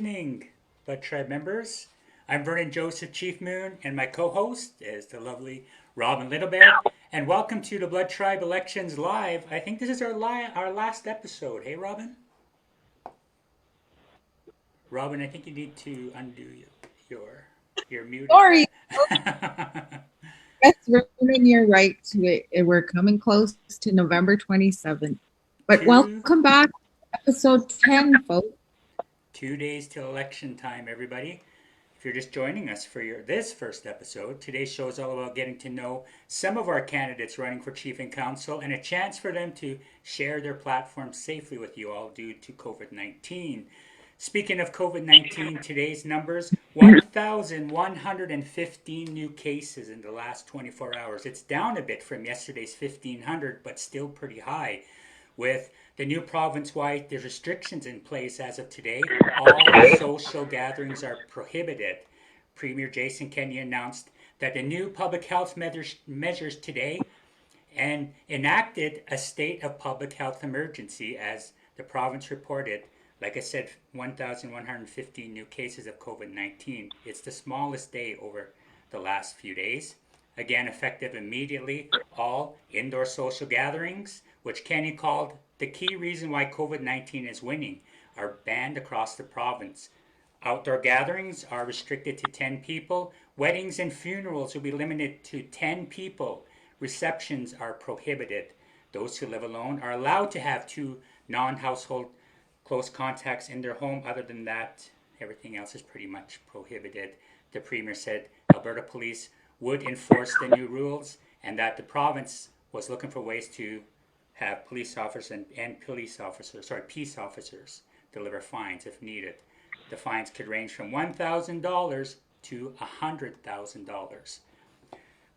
evening, Blood Tribe members. I'm Vernon Joseph Chief Moon, and my co-host is the lovely Robin Littlebear. And welcome to the Blood Tribe Elections Live. I think this is our last episode. Hey, Robin. Robin, I think you need to undo your mute. Sorry. Yes, Vernon, you're right. We're coming close to November 27th. But two welcome back to episode 10, folks. 2 days till election time, everybody. If you're just joining us for this first episode, today's show is all about getting to know some of our candidates running for chief and council and a chance for them to share their platform safely with you all due to COVID-19. Speaking of COVID-19, today's numbers 1,115 new cases in the last 24 hours. It's down a bit from yesterday's 1,500, but still pretty high. With the new province-wide, there's restrictions in place as of today. All social gatherings are prohibited. Premier Jason Kenney announced that the new public health measures today and enacted a state of public health emergency as the province reported, like I said, 1,115 new cases of COVID-19. It's the smallest day over the last few days. Again, effective immediately, all indoor social gatherings, which Kenny called the key reason why COVID-19 is winning, are banned across the province. Outdoor gatherings are restricted to 10 people. Weddings and funerals will be limited to 10 people. Receptions are prohibited. Those who live alone are allowed to have 2 non-household close contacts in their home. Other than that, everything else is pretty much prohibited. The Premier said Alberta Police would enforce the new rules and that the province was looking for ways to have police officers and peace officers deliver fines if needed. The fines could range from $1,000 to $100,000.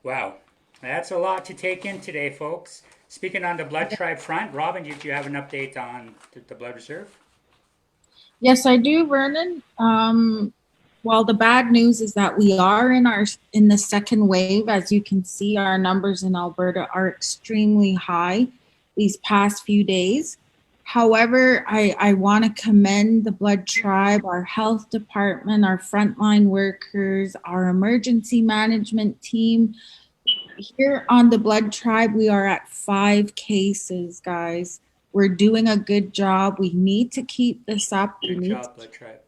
Wow, that's a lot to take in today, folks. Speaking on the Blood Tribe front, Robin, did you have an update on the Blood Reserve? Yes, I do, Vernon. Well, the bad news is that we are in the second wave. As you can see, our numbers in Alberta are extremely high these past few days. However, I want to commend the Blood Tribe, our health department, our frontline workers, our emergency management team. Here on the Blood Tribe, we are at 5 cases, guys. We're doing a good job. We need to keep this up. Good job, Blood Tribe.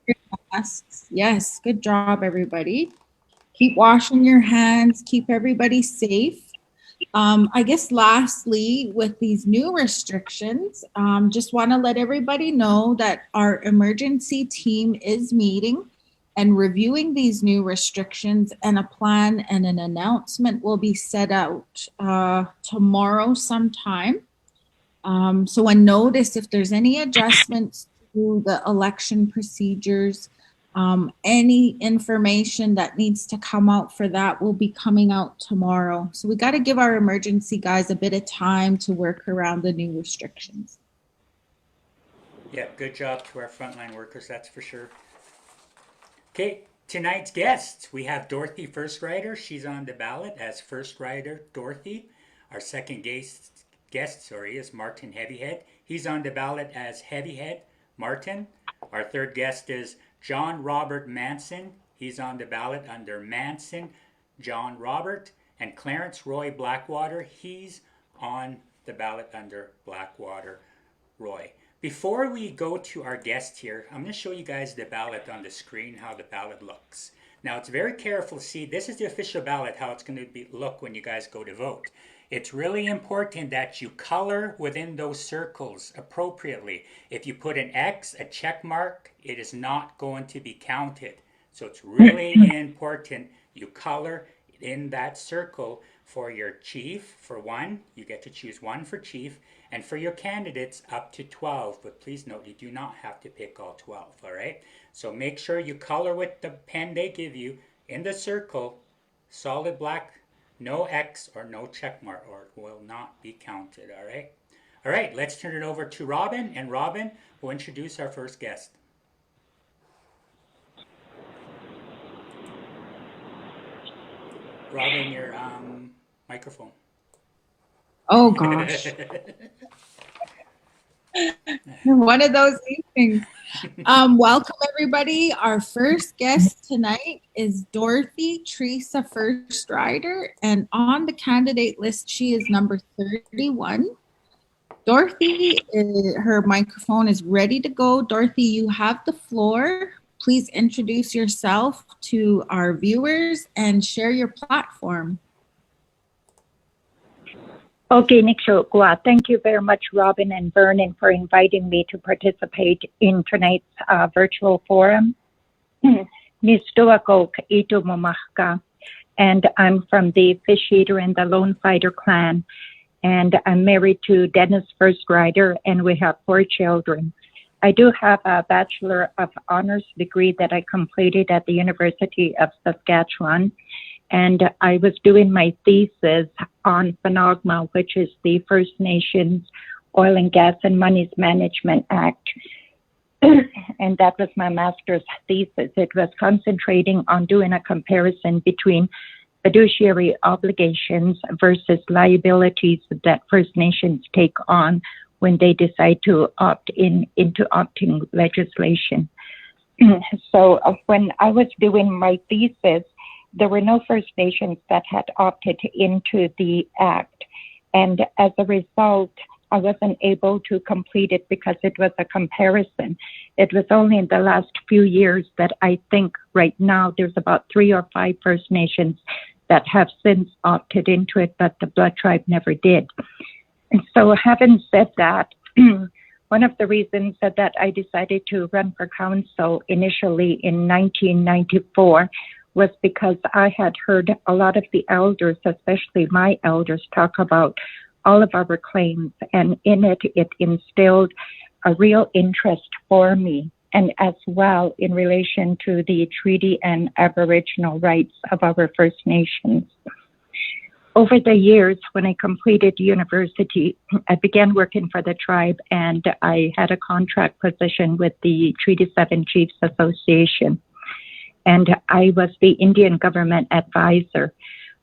Masks. Yes, good job, everybody. Keep washing your hands. Keep everybody safe. I guess lastly, with these new restrictions, just want to let everybody know that our emergency team is meeting and reviewing these new restrictions, and a plan and an announcement will be set out tomorrow sometime. So a notice if there's any adjustments to the election procedures, any information that needs to come out for that will be coming out tomorrow. So we got to give our emergency guys a bit of time to work around the new restrictions. Yeah, good job to our frontline workers, that's for sure. Okay, tonight's guests, we have Dorothy First Rider. She's on the ballot as First Rider Dorothy. Our second guest is Martin Heavyhead. He's on the ballot as Heavyhead Martin. Our third guest is John Robert Manson. He's on the ballot under Manson John Robert. And Clarence Roy Blackwater. He's on the ballot under Blackwater Roy. Before we go to our guest here, I'm going to show you guys the ballot on the screen, how the ballot looks. Now, it's very careful. See, this is the official ballot, how it's going to look when you guys go to vote. It's really important that you color within those circles appropriately. If you put an X, a check mark, it is not going to be counted. So it's really important you color in that circle for your chief. For one, you get to choose one for chief, and for your candidates up to 12. But please note, you do not have to pick all 12, all right? So make sure you color with the pen they give you in the circle, solid black, no X or no check mark, or it will not be counted, all right? All right, let's turn it over to Robin, and Robin will introduce our first guest. Robin, your microphone. Oh gosh. One of those evenings. Welcome, everybody. Our first guest tonight is Dorothy Teresa First Rider, and on the candidate list, she is number 31. Dorothy, her microphone is ready to go. Dorothy, you have the floor. Please introduce yourself to our viewers and share your platform. Okay, Niksho, thank you very much, Robin and Vernon, for inviting me to participate in tonight's virtual forum. Nistoako Ito Momahka, and I'm from the Fish Eater and the Lone Fighter clan, and I'm married to Dennis First Rider, and we have 4 children. I do have a Bachelor of Honors degree that I completed at the University of Saskatchewan. And I was doing my thesis on Fanagma, which is the First Nations Oil and Gas and Monies Management Act. And that was my master's thesis. It was concentrating on doing a comparison between fiduciary obligations versus liabilities that First Nations take on when they decide to opt into opting legislation. So when I was doing my thesis, there were no First Nations that had opted into the act. And as a result, I wasn't able to complete it because it was a comparison. It was only in the last few years that I think right now there's about 3 or 5 First Nations that have since opted into it, but the Blood Tribe never did. And so having said that, one of the reasons that I decided to run for council initially in 1994 was because I had heard a lot of the elders, especially my elders, talk about all of our claims, and in it, it instilled a real interest for me, and as well in relation to the treaty and Aboriginal rights of our First Nations. Over the years, when I completed university, I began working for the tribe, and I had a contract position with the Treaty 7 Chiefs Association. And I was the Indian government advisor.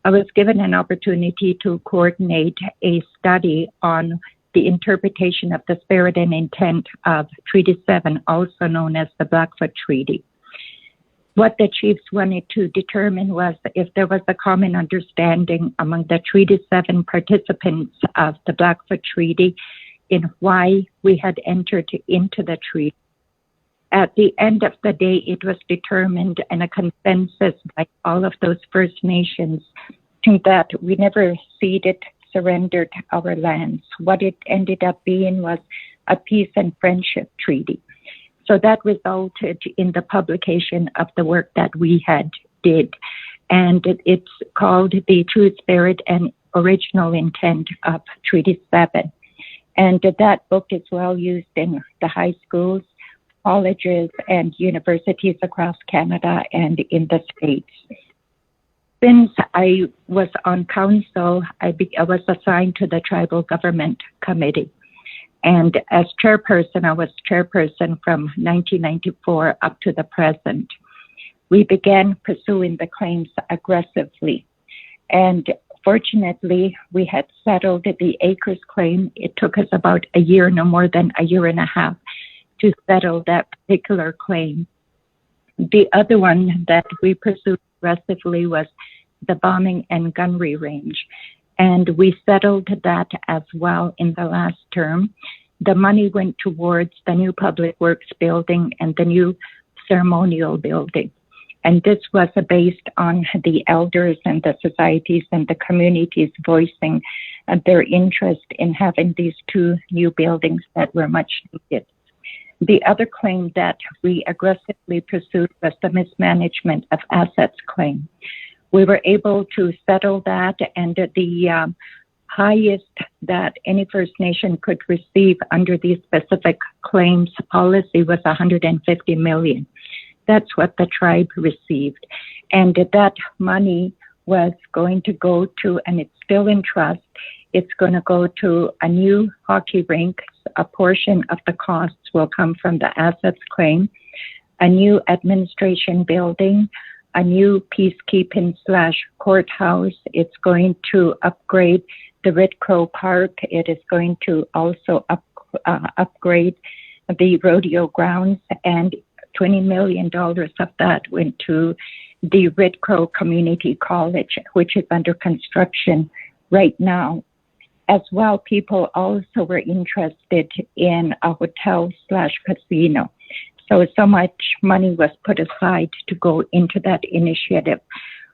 I was given an opportunity to coordinate a study on the interpretation of the spirit and intent of Treaty 7, also known as the Blackfoot Treaty. What the chiefs wanted to determine was if there was a common understanding among the Treaty 7 participants of the Blackfoot Treaty in why we had entered into the treaty. At the end of the day, it was determined in a consensus by all of those First Nations that we never ceded, surrendered our lands. What it ended up being was a peace and friendship treaty. So that resulted in the publication of the work that we had did. And it's called The True Spirit and Original Intent of Treaty 7. And that book is well used in the high schools, colleges, and universities across Canada and in the States. Since I was on council, I was assigned to the Tribal Government Committee. And as chairperson, I was chairperson from 1994 up to the present. We began pursuing the claims aggressively. And fortunately, we had settled the acres claim. It took us about a year, no more than a year and a half, to settle that particular claim. The other one that we pursued aggressively was the bombing and gunnery range. And we settled that as well in the last term. The money went towards the new public works building and the new ceremonial building. And this was based on the elders and the societies and the communities voicing their interest in having these 2 new buildings that were much needed. The other claim that we aggressively pursued was the mismanagement of assets claim. We were able to settle that, and the highest that any First Nation could receive under these specific claims policy was $150 million. That's what the tribe received. And that money was going to go to, and it's still in trust, it's going to go to a new hockey rink. A portion of the costs will come from the assets claim, a new administration building, a new peacekeeping / courthouse. It's going to upgrade the Red Crow Park. It is going to also upgrade the rodeo grounds, and $20 million of that went to the Red Crow Community College, which is under construction right now. As well, people also were interested in a hotel/casino. So much money was put aside to go into that initiative.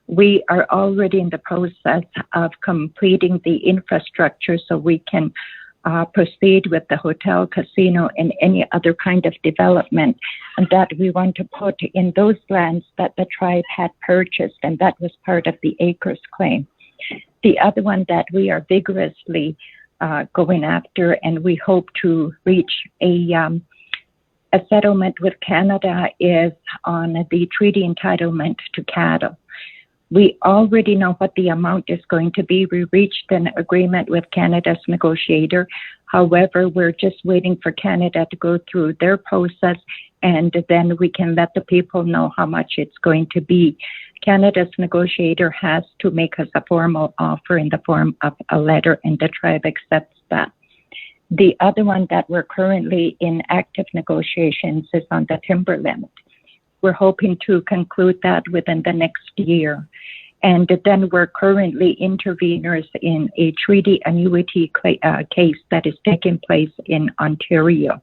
We are already in the process of completing the infrastructure so we can proceed with the hotel, casino, and any other kind of development that we want to put in those lands that the tribe had purchased, and that was part of the acres claim. The other one that we are vigorously going after, and we hope to reach a settlement with Canada, is on the treaty entitlement to cattle. We already know what the amount is going to be. We reached an agreement with Canada's negotiator. However, we're just waiting for Canada to go through their process, and then we can let the people know how much it's going to be. Canada's negotiator has to make us a formal offer in the form of a letter, and the tribe accepts that. The other one that we're currently in active negotiations is on the timber limit. We're hoping to conclude that within the next year. And then we're currently interveners in a treaty annuity case that is taking place in Ontario.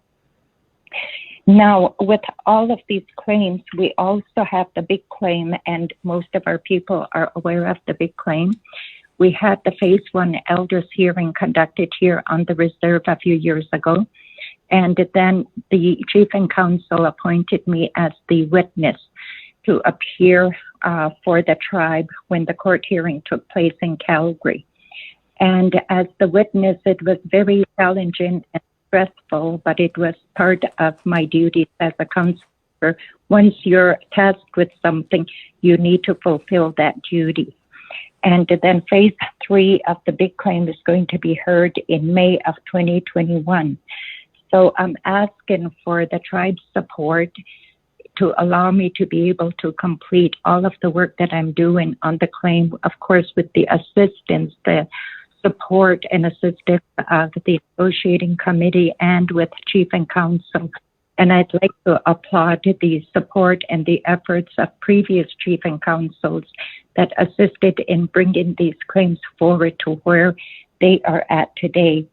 Now, with all of these claims, we also have the big claim, and most of our people are aware of the big claim. We had the Phase 1 elders hearing conducted here on the reserve a few years ago. And then the chief and council appointed me as the witness to appear for the tribe when the court hearing took place in Calgary. And as the witness, it was very challenging and stressful, but it was part of my duties as a counselor. Once you're tasked with something, you need to fulfill that duty. And then Phase 3 of the big claim is going to be heard in May of 2021. So I'm asking for the tribe's support to allow me to be able to complete all of the work that I'm doing on the claim, of course, with the assistance, the support and assistance of the negotiating committee and with chief and council. And I'd like to applaud the support and the efforts of previous chief and councils that assisted in bringing these claims forward to where they are at today.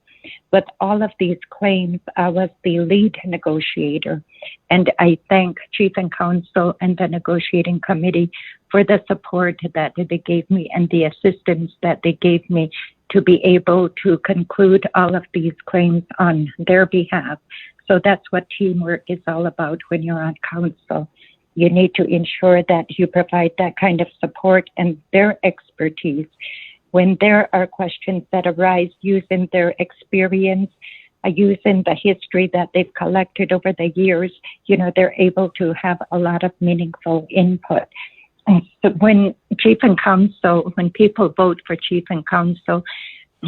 With all of these claims, I was the lead negotiator, and I thank Chief and Council and the negotiating committee for the support that they gave me and the assistance that they gave me to be able to conclude all of these claims on their behalf. So that's what teamwork is all about when you're on council. You need to ensure that you provide that kind of support and their expertise. When there are questions that arise using their experience, using the history that they've collected over the years, they're able to have a lot of meaningful input. And so when people vote for chief and council,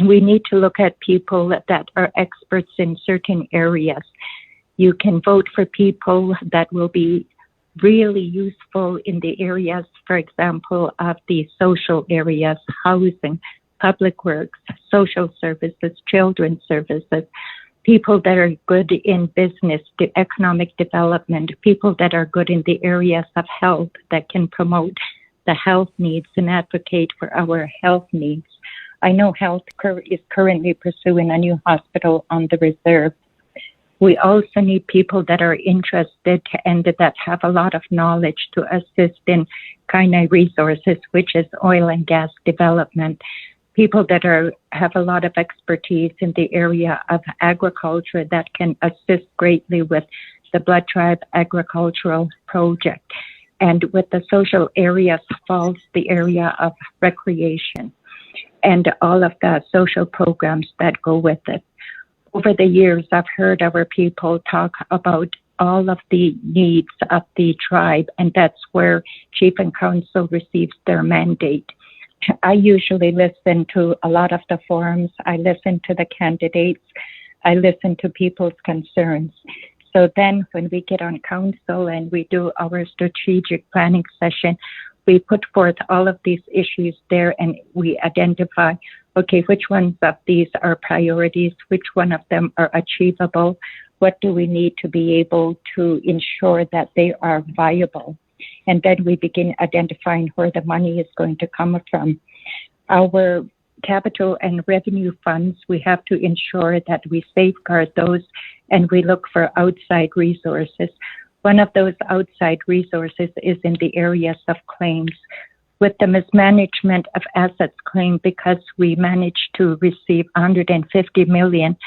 we need to look at people that are experts in certain areas. You can vote for people that will be really useful in the areas, for example, of the social areas, housing, public works, social services, children's services, people that are good in business, the economic development, people that are good in the areas of health that can promote the health needs and advocate for our health needs. I know Health is currently pursuing a new hospital on the reserve. We also need people that are interested and that have a lot of knowledge to assist in Kainai resources, which is oil and gas development. People that have a lot of expertise in the area of agriculture that can assist greatly with the Blood Tribe Agricultural Project. And with the social areas falls the area of recreation and all of the social programs that go with it. Over the years, I've heard our people talk about all of the needs of the tribe, and that's where Chief and Council receives their mandate. I usually listen to a lot of the forums. I listen to the candidates. I listen to people's concerns. So then when we get on council and we do our strategic planning session, we put forth all of these issues there and we identify, okay, which ones of these are priorities, which one of them are achievable, What do we need to be able to ensure that they are viable? And then we begin identifying where the money is going to come from. Our capital and revenue funds, we have to ensure that we safeguard those and we look for outside resources. One of those outside resources is in the areas of claims. With the mismanagement of assets claim, because we managed to receive $150 million,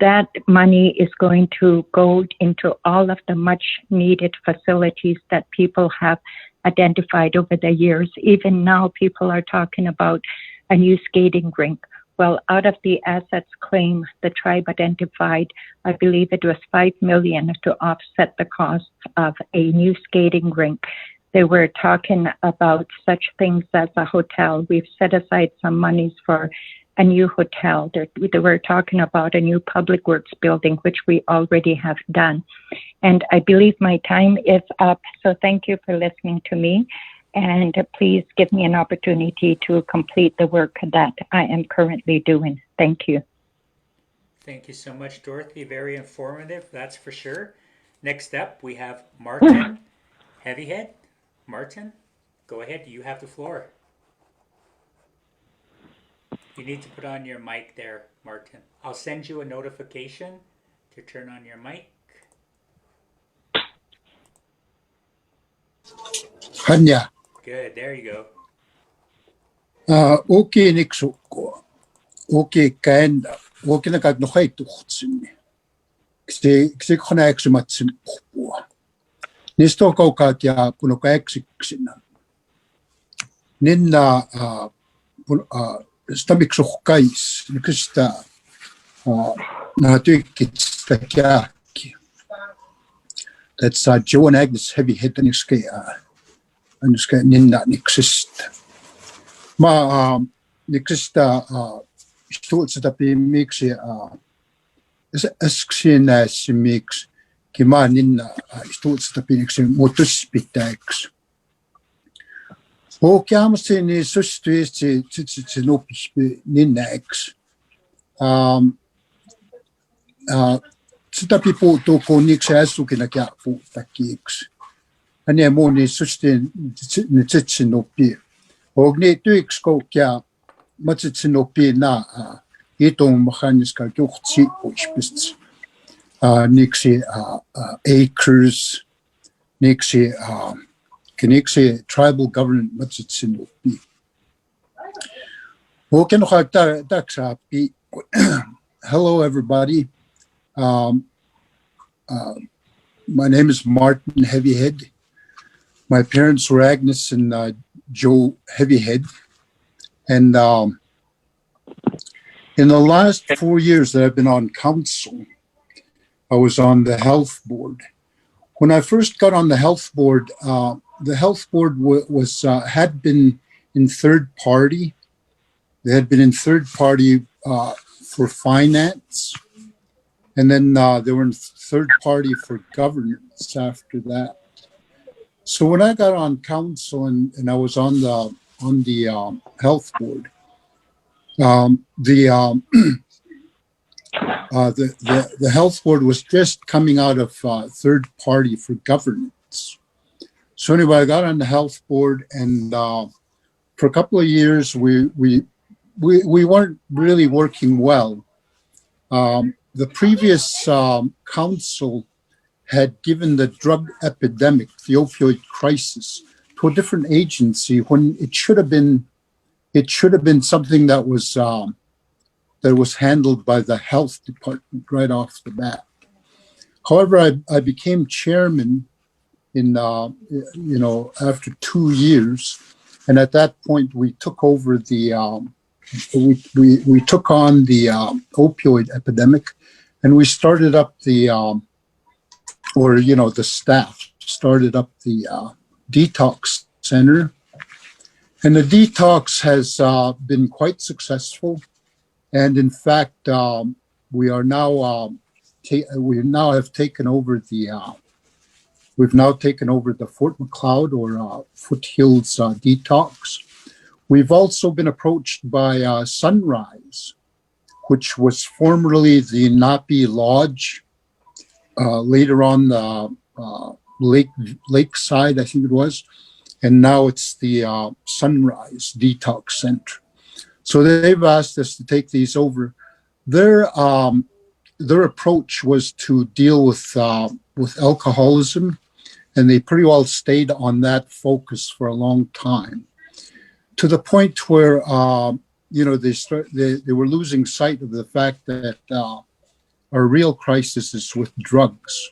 that money is going to go into all of the much needed facilities that people have identified over the years. Even now, people are talking about a new skating rink. Well, out of the assets claim, the tribe identified, I believe it was $5 million to offset the costs of a new skating rink. They were talking about such things as a hotel. We've set aside some monies for a new hotel. They were talking about a new public works building, which we already have done. And I believe my time is up. So thank you for listening to me. And please give me an opportunity to complete the work that I am currently doing. Thank you. Thank you so much, Dorothy. Very informative, that's for sure. Next up, we have Martin Heavyhead. Martin, go ahead. You have the floor. You need to put on your mic there, Martin. I'll send you a notification to turn on your mic. Hanya. Good, there you go. Okay, Nixoko. Okay, Kanda. Okay, Nakat no Hai Tuchsin. Xikona Eximatsin Pua. Nistoko Katia Punoka Exixina. Ninna Stamik Sokais, Nikista Natukits Takiaki. That's Joe and Agnes Heavyhead and Iskea. And Iskea Ninna Nixist. Ma Nixista Stolz at a mix Esxina mix Kimanin Stolz at a mix Motus Pitax. O Kamsin is so straight no Ninax. Sita people to Konix as looking at Yapu Takix. And their money sustain Nitsin no peer. Ogne to excokia much it's no peer na Eton Machaniska Gokti, which bests Nixie acres, Nixie. Kinixie tribal government much it's in no be. Hello, everybody. My name is Martin Heavyhead. My parents were Agnes and Joe Heavyhead. And in the last 4 years that I've been on council, I was on the health board. When I first got on the health board had been in third party. They had been in third party for finance, and then they were in third party for governance after that. So when I got on council and I was on the health board, the health board was just coming out of third party for governance. So anyway, I got on the health board, and for a couple of years, we weren't really working well. The previous council had given the drug epidemic, the opioid crisis, to a different agency when it should have been something that was handled by the health department right off the bat. However, I became chairman after 2 years, and at that point we took over we took on the opioid epidemic, and we started up the staff started up the detox center, and the detox has been quite successful, and in fact we now have taken over We've now taken over the Fort McLeod or Foothills Detox. We've also been approached by Sunrise, which was formerly the Napi Lodge. later on Lakeside, I think it was, and now it's the Sunrise Detox Center. So they've asked us to take these over. Their approach was to deal with alcoholism, and they pretty well stayed on that focus for a long time, to the point where they were losing sight of the fact that our real crisis is with drugs.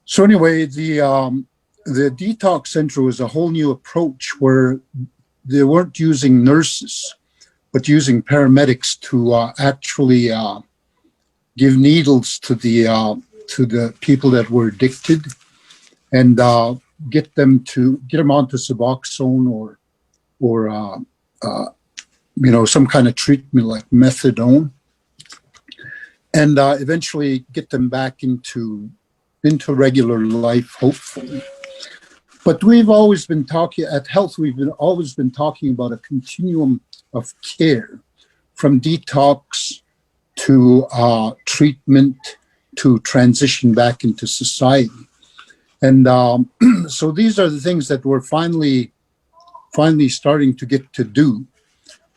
So anyway, the detox center was a whole new approach where they weren't using nurses, but using paramedics to actually give needles to the people that were addicted, and get them onto Suboxone or some kind of treatment like methadone, and eventually get them back into regular life, hopefully. But we've always been talking at Health. Always been talking about a continuum of care, from detox to treatment to transition back into society. And so these are the things that we're finally starting to get to do.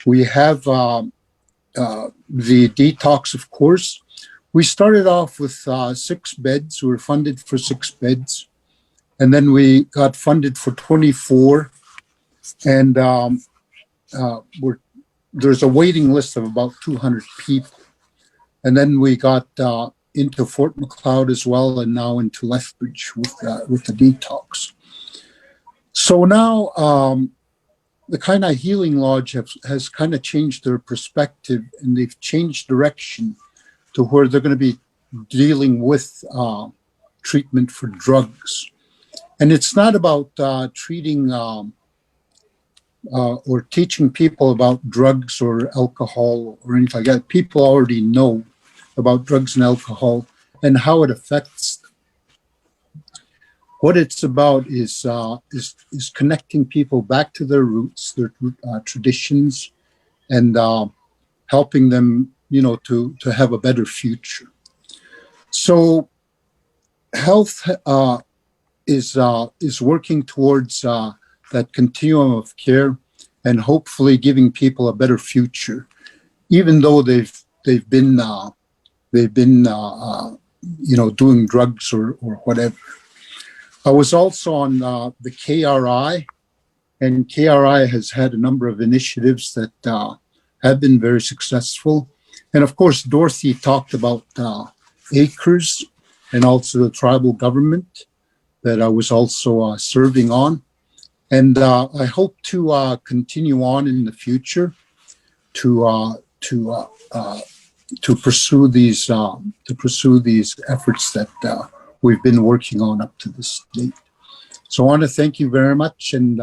We have the detox, of course. We started off with 6 beds. We were funded for 6 beds. And then we got funded for 24. And there's a waiting list of about 200 people. And then we got into Fort McLeod as well, and now into Lethbridge with the detox. So now the Kainai Healing Lodge has kind of changed their perspective, and they've changed direction to where they're going to be dealing with treatment for drugs. And it's not about treating or teaching people about drugs or alcohol or anything like that. People already know about drugs and alcohol and how it affects them. What it's about is connecting people back to their roots, their traditions, and helping them, to have a better future. So, Health is working towards that continuum of care, and hopefully giving people a better future, even though they've been doing drugs or whatever. I was also on the KRI, and KRI has had a number of initiatives that have been very successful. And of course, Dorothy talked about acres and also the tribal government that I was also serving on. And I hope to continue on in the future to pursue these efforts that we've been working on up to this date. So I want to thank you very much, and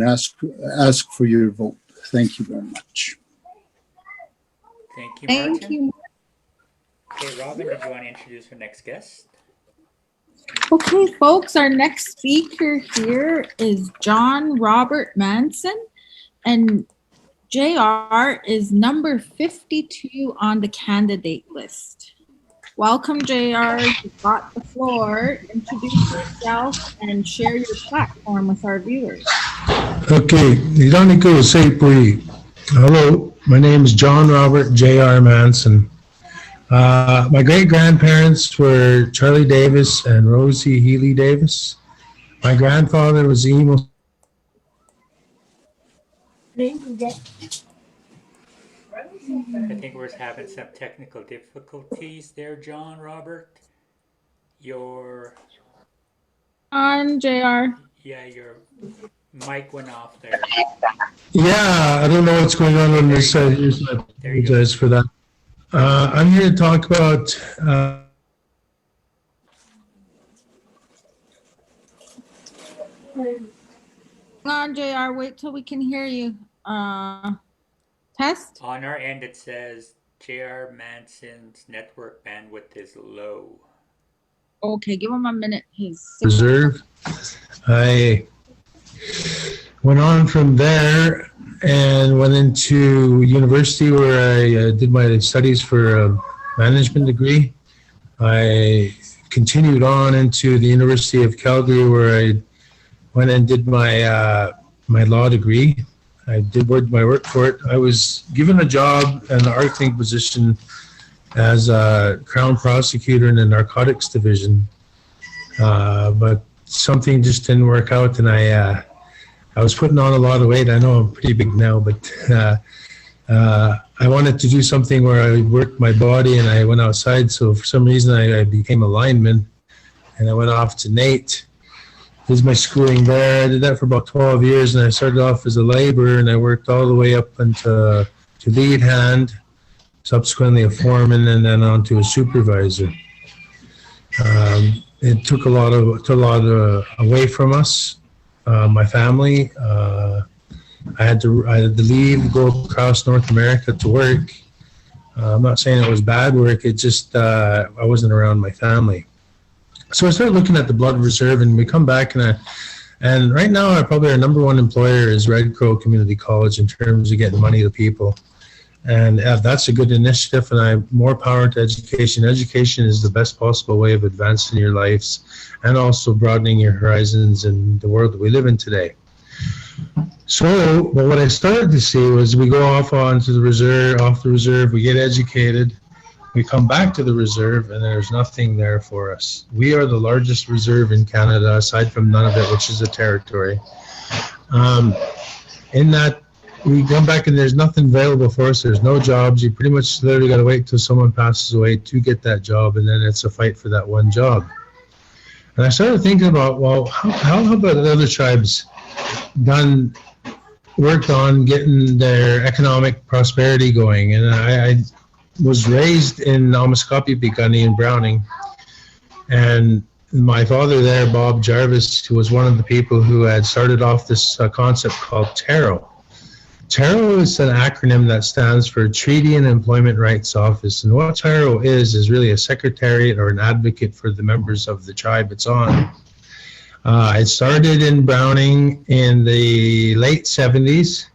ask for your vote. Thank you very much. Thank you, Martin. Thank you. Okay, Robin, did you want to introduce our next guest? Okay, folks, our next speaker here is John Robert Manson, and JR is number 52 on the candidate list. Welcome, JR. You've got the floor. Introduce yourself and share your platform with our viewers. Okay, Ironico Seipuri. Hello, my name is John Robert J.R. Manson. My great-grandparents were Charlie Davis and Rosie Healy Davis. My grandfather was Emo. I think we're having some technical difficulties there, John Robert. Your JR. Yeah, your mic went off there. Yeah, I don't know what's going on this side. I apologize for that. I'm here to talk about Hang on, JR. Wait till we can hear you. Test. On our end, it says J.R. Manson's network bandwidth is low. Okay, give him a minute. His reserve. I went on from there and went into university where I did my studies for management degree. I continued on into the University of Calgary, where I went and did my my law degree. I did my work for it. I was given a job, an architect position, as a Crown prosecutor in the narcotics division, but something just didn't work out, and I was putting on a lot of weight. I know I'm pretty big now, but I wanted to do something where I worked my body and I went outside. So for some reason, I became a lineman, and I went off to Nate. Did my schooling there. I did that for about 12 years, and I started off as a laborer, and I worked all the way up into to lead hand, subsequently a foreman, and then on to a supervisor. It took a lot away from us, my family. I had to leave, go across North America to work. I'm not saying it was bad work. It just I wasn't around my family. So I started looking at the blood reserve, and we come back, and right now our number one employer is Red Crow Community College in terms of getting money to people. And that's a good initiative, and more power to education. Education is the best possible way of advancing your lives and also broadening your horizons in the world that we live in today. So, but what I started to see was we go off the reserve, we get educated, we come back to the reserve, and there's nothing there for us. We are the largest reserve in Canada, aside from Nunavut, which is a territory. In that, we come back and there's nothing available for us. There's no jobs. You pretty much literally got to wait till someone passes away to get that job, and then it's a fight for that one job. And I started thinking about, well, how about the other tribes worked on getting their economic prosperity going? And I was raised in Amiskaupi, Piikani, in Browning, and my father there, Bob Jarvis, who was one of the people who had started off this concept called TARO. TARO is an acronym that stands for Treaty and Employment Rights Office. And what TARO is really a secretariat or an advocate for the members of the tribe it's on. It started in Browning in the late 70s.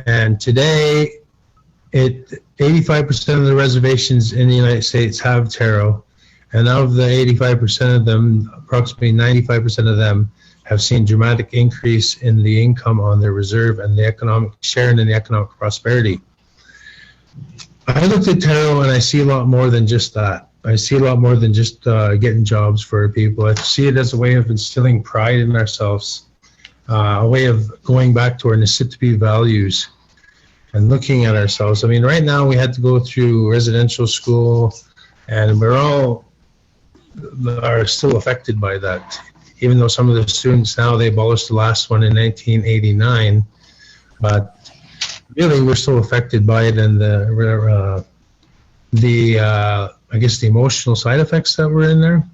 And today, 85% of the reservations in the United States have TARO. And of the 85% of them, approximately 95% of them have seen dramatic increase in the income on their reserve and the economic sharing in the economic prosperity. I looked at TARO and I see a lot more than just that. I see a lot more than just getting jobs for people. I see it as a way of instilling pride in ourselves, a way of going back to our Nisitipi values and looking at ourselves. I mean, right now we had to go through residential school, and we're all are still affected by that. Even though some of the students now, they abolished the last one in 1989, but really we're still affected by it, and I guess the emotional side effects that were in there.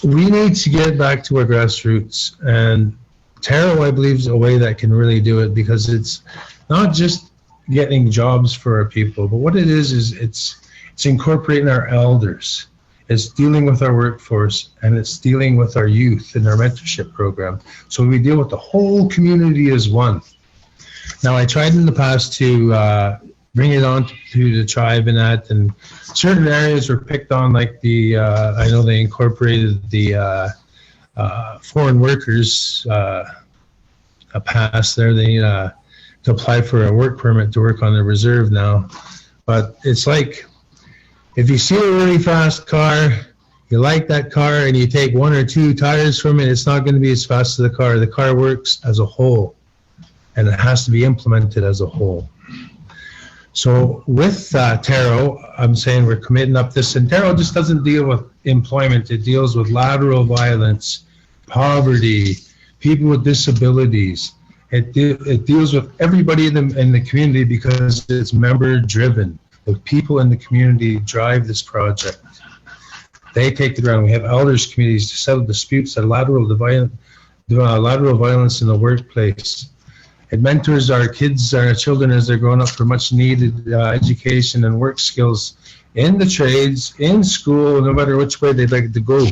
We need to get back to our grassroots, and TARO, I believe, is a way that can really do it, because it's not just getting jobs for our people, but what it is it's incorporating our elders. It's dealing with our workforce, and it's dealing with our youth in our mentorship program. So we deal with the whole community as one. Now, I tried in the past to bring it on to the tribe and certain areas were picked on, like I know they incorporated the foreign workers a pass there. They need to apply for a work permit to work on the reserve now. But it's like, if you see a really fast car, you like that car, and you take one or two tires from it, it's not going to be as fast as the car. The car works as a whole, and it has to be implemented as a whole. So with TARO, I'm saying we're committing up this, and TARO just doesn't deal with employment. It deals with lateral violence, poverty, people with disabilities. It deals with everybody in the community, because it's member driven. The people in the community drive this project. They take the ground. We have elders committees to settle disputes and lateral violence in the workplace. It mentors our kids, our children, as they're growing up, for much needed education and work skills in the trades, in school, no matter which way they'd like to go.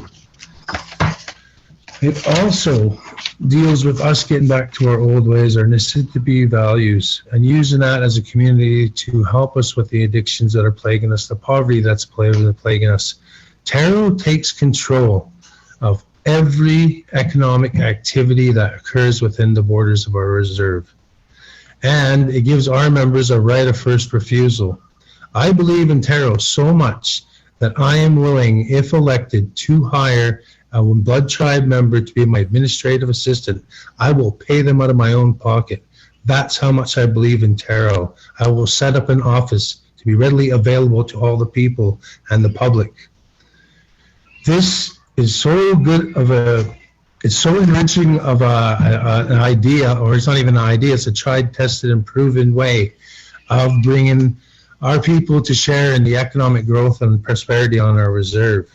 It also deals with us getting back to our old ways, our Mississippi values, and using that as a community to help us with the addictions that are plaguing us, the poverty that's plaguing us. Tarot takes control of every economic activity that occurs within the borders of our reserve. And it gives our members a right of first refusal. I believe in tarot so much that I am willing, if elected, to hire a Blood Tribe member to be my administrative assistant. I will pay them out of my own pocket. That's how much I believe in tarot. I will set up an office to be readily available to all the people and the public. This is so good of it's so enriching of an idea, or it's not even an idea, it's a tried, tested, and proven way of bringing our people to share in the economic growth and prosperity on our reserve.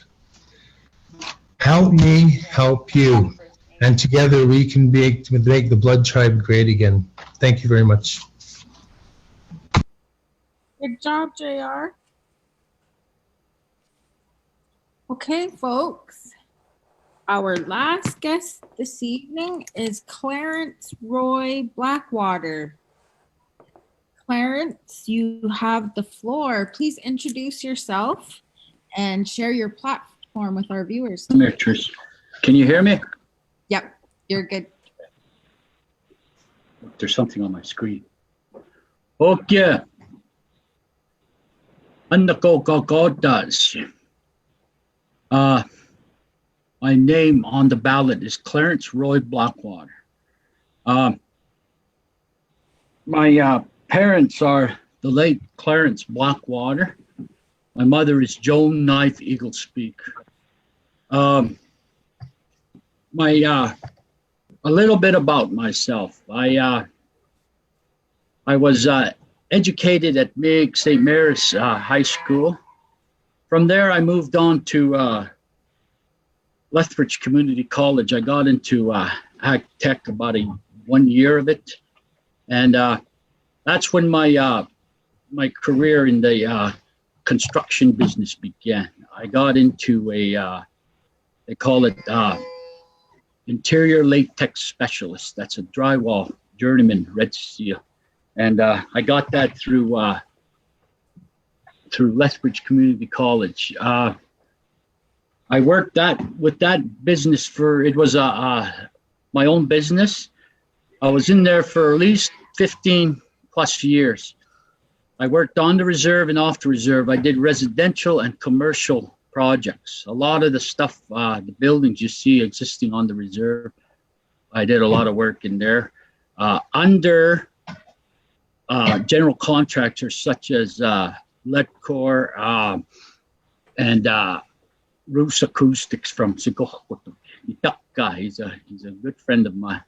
Help me help you, and together we can make the Blood Tribe great again. Thank you very much. Good job, JR. Okay, folks. Our last guest this evening is Clarence Roy Blackwater. Clarence, you have the floor. Please introduce yourself and share your platform with our viewers. Can you hear me? Yep, you're good. There's something on my screen. Okay. My name on the ballot is Clarence Roy Blackwater. My parents are the late Clarence Blackwater. My mother is Joan Knife Eagle Speaker. A little bit about myself. I was educated at MIG St. Mary's High School. From there, I moved on to Lethbridge Community College. I got into ag tech about 1 year of it, and that's when my my career in the construction business began. I got into they call it interior latex specialist. That's a drywall journeyman red seal, and I got that through Lethbridge Community College. I worked with that business it was my own business. I was in there for at least 15 plus years. I worked on the reserve and off the reserve. I did residential and commercial projects. A lot of the stuff, the buildings you see existing on the reserve, I did a lot of work in there. Under general contractors such as Ledcor and Roos Acoustics from Sigohwood. He's a good friend of mine,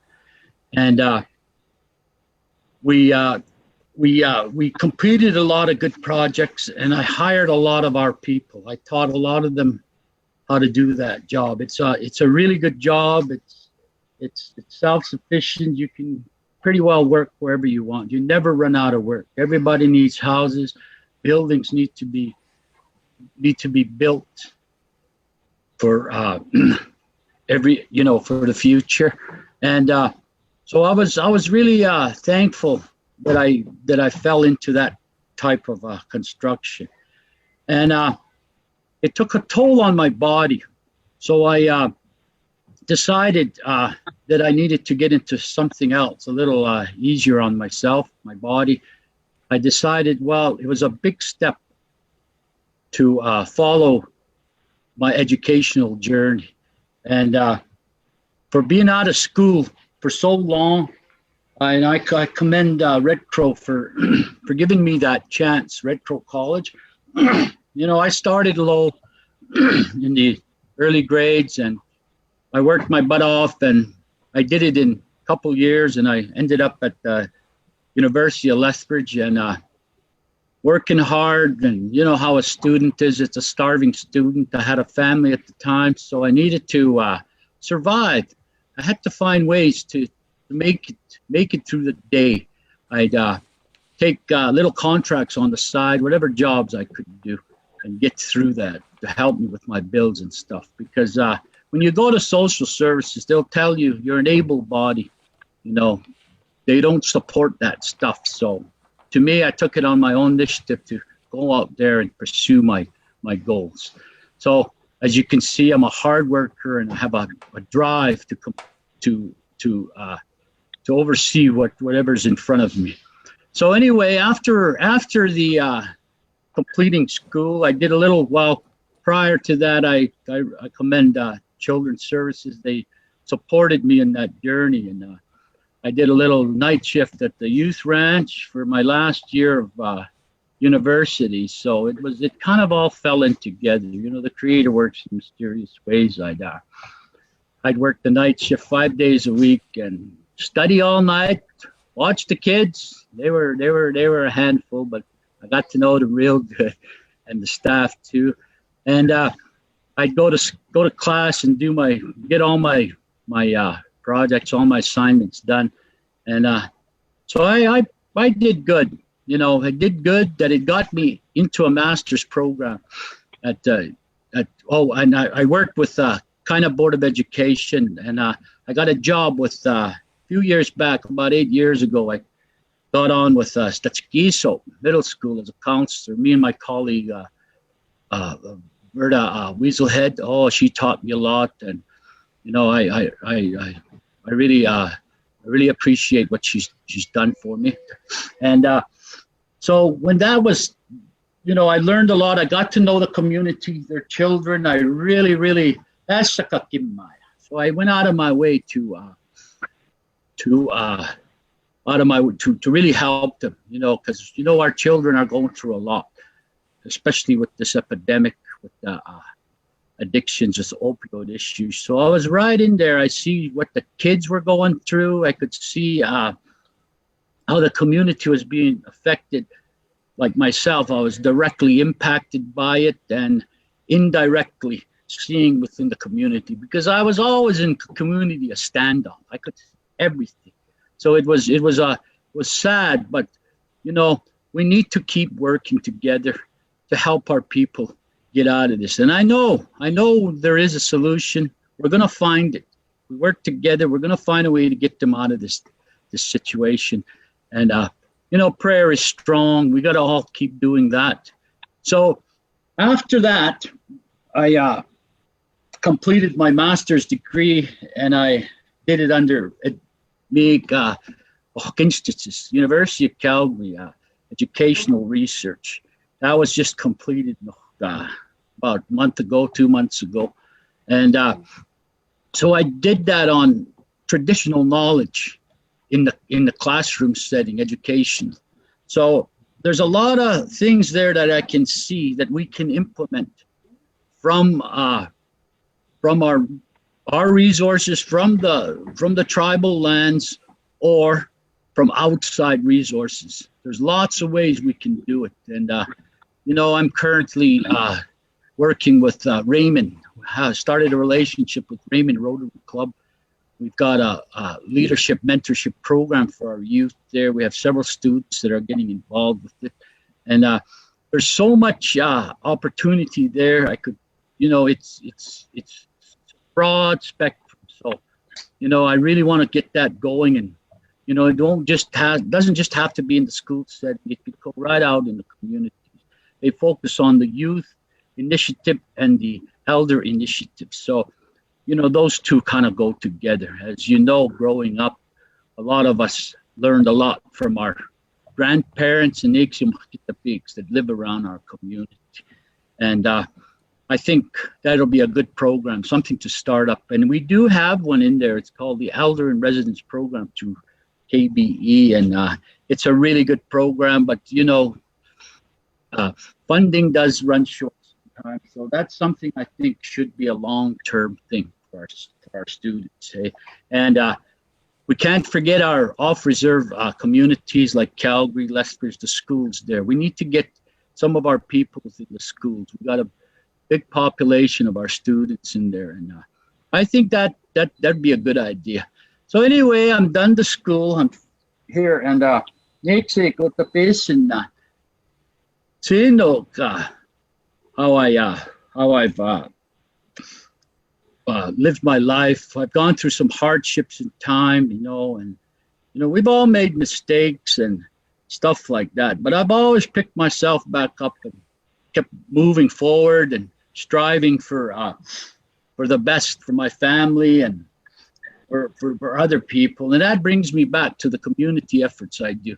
and we completed a lot of good projects, and I hired a lot of our people. I taught a lot of them how to do that job. It's a really good job. It's self-sufficient. You can pretty well work wherever you want. You never run out of work. Everybody needs houses. Buildings need to be built for for the future. And so I was really thankful that I fell into that type of construction, and it took a toll on my body. So I decided that I needed to get into something else, a little easier on myself, my body. I decided, well, it was a big step to follow my educational journey, and for being out of school for so long. And I commend Red Crow for for giving me that chance, Red Crow College. I started low in the early grades, and I worked my butt off, and I did it in a couple years, and I ended up at the University of Lethbridge, and working hard. And you know how a student is. It's a starving student. I had a family at the time, so I needed to survive. I had to find ways to make it through the day. I'd take little contracts on the side, whatever jobs I could do, and get through that to help me with my bills and stuff. Because when you go to social services, they'll tell you you're an able body. You know, they don't support that stuff. So to me, I took it on my own initiative to go out there and pursue my goals. So as you can see, I'm a hard worker and I have a drive to oversee whatever's in front of me. So anyway, after the completing school, I did a little. Well, prior to that, I commend Children's Services. They supported me in that journey, and I did a little night shift at the youth ranch for my last year of university. So it kind of all fell in together. You know, the Creator works in mysterious ways. I'd work the night shift 5 days a week and study all night, watch the kids. They were a handful, but I got to know them real good, and the staff too. And I'd go to class and get all my projects, all my assignments done. And so I did good. You know, I did good that it got me into a master's program and I worked with kind of Board of Education, and I got a job with a few years back, about 8 years ago. I got on with Stachiquiso Middle School as a counselor. Me and my colleague, Berta Weaselhead. Oh, she taught me a lot, and you know, I really appreciate what she's done for me. And so when that was, you know, I learned a lot. I got to know the community, their children. I really that's a kakimaya. So I went out of my way to really help them, you know, because you know our children are going through a lot, especially with this epidemic, with the addictions, with opioid issues. So I was right in there. I see what the kids were going through. I could see how the community was being affected. Like myself, I was directly impacted by it and indirectly seeing within the community, because I was always in community a standoff. I could see everything. So it was sad, but you know, we need to keep working together to help our people get out of this. And I know there is a solution. We're gonna find it. We work together. We're gonna find a way to get them out of this situation. And you know, prayer is strong. We gotta all keep doing that. So after that, I completed my master's degree, and I did it under Institute, University of Calgary, educational research. That was just completed about a month ago, 2 months ago. And so I did that on traditional knowledge in the classroom setting, education. So there's a lot of things there that I can see that we can implement from our resources, from the tribal lands, or from outside resources. There's lots of ways we can do it. And you know, I'm currently working with Raymond. I started a relationship with Raymond Rotary Club. We've got a leadership mentorship program for our youth there. We have several students that are getting involved with it. And there's so much opportunity there. I could, you know, it's a broad spectrum. So, you know, I really want to get that going. And, you know, it doesn't just have to be in the school setting. It could go right out in the community. They focus on the youth initiative and the elder initiative. So, you know, those two kind of go together. As you know, growing up, a lot of us learned a lot from our grandparents and Ixiumakitapiks that live around our community. And I think that'll be a good program, something to start up. And we do have one in there. It's called the Elder in Residence Program through KBE. And it's a really good program, but, you know, funding does run short sometimes. So that's something I think should be a long-term thing for our students. Eh? And we can't forget our off-reserve communities like Calgary, Lethbridge, the schools there. We need to get some of our people in the schools. We've got a big population of our students in there. And I think that'd be a good idea. So anyway, I'm done the school. I'm here. And next week, what the patient how I've lived my life. I've gone through some hardships in time, and we've all made mistakes and stuff like that. But I've always picked myself back up and kept moving forward and striving for the best for my family and for other people. And that brings me back to the community efforts I do.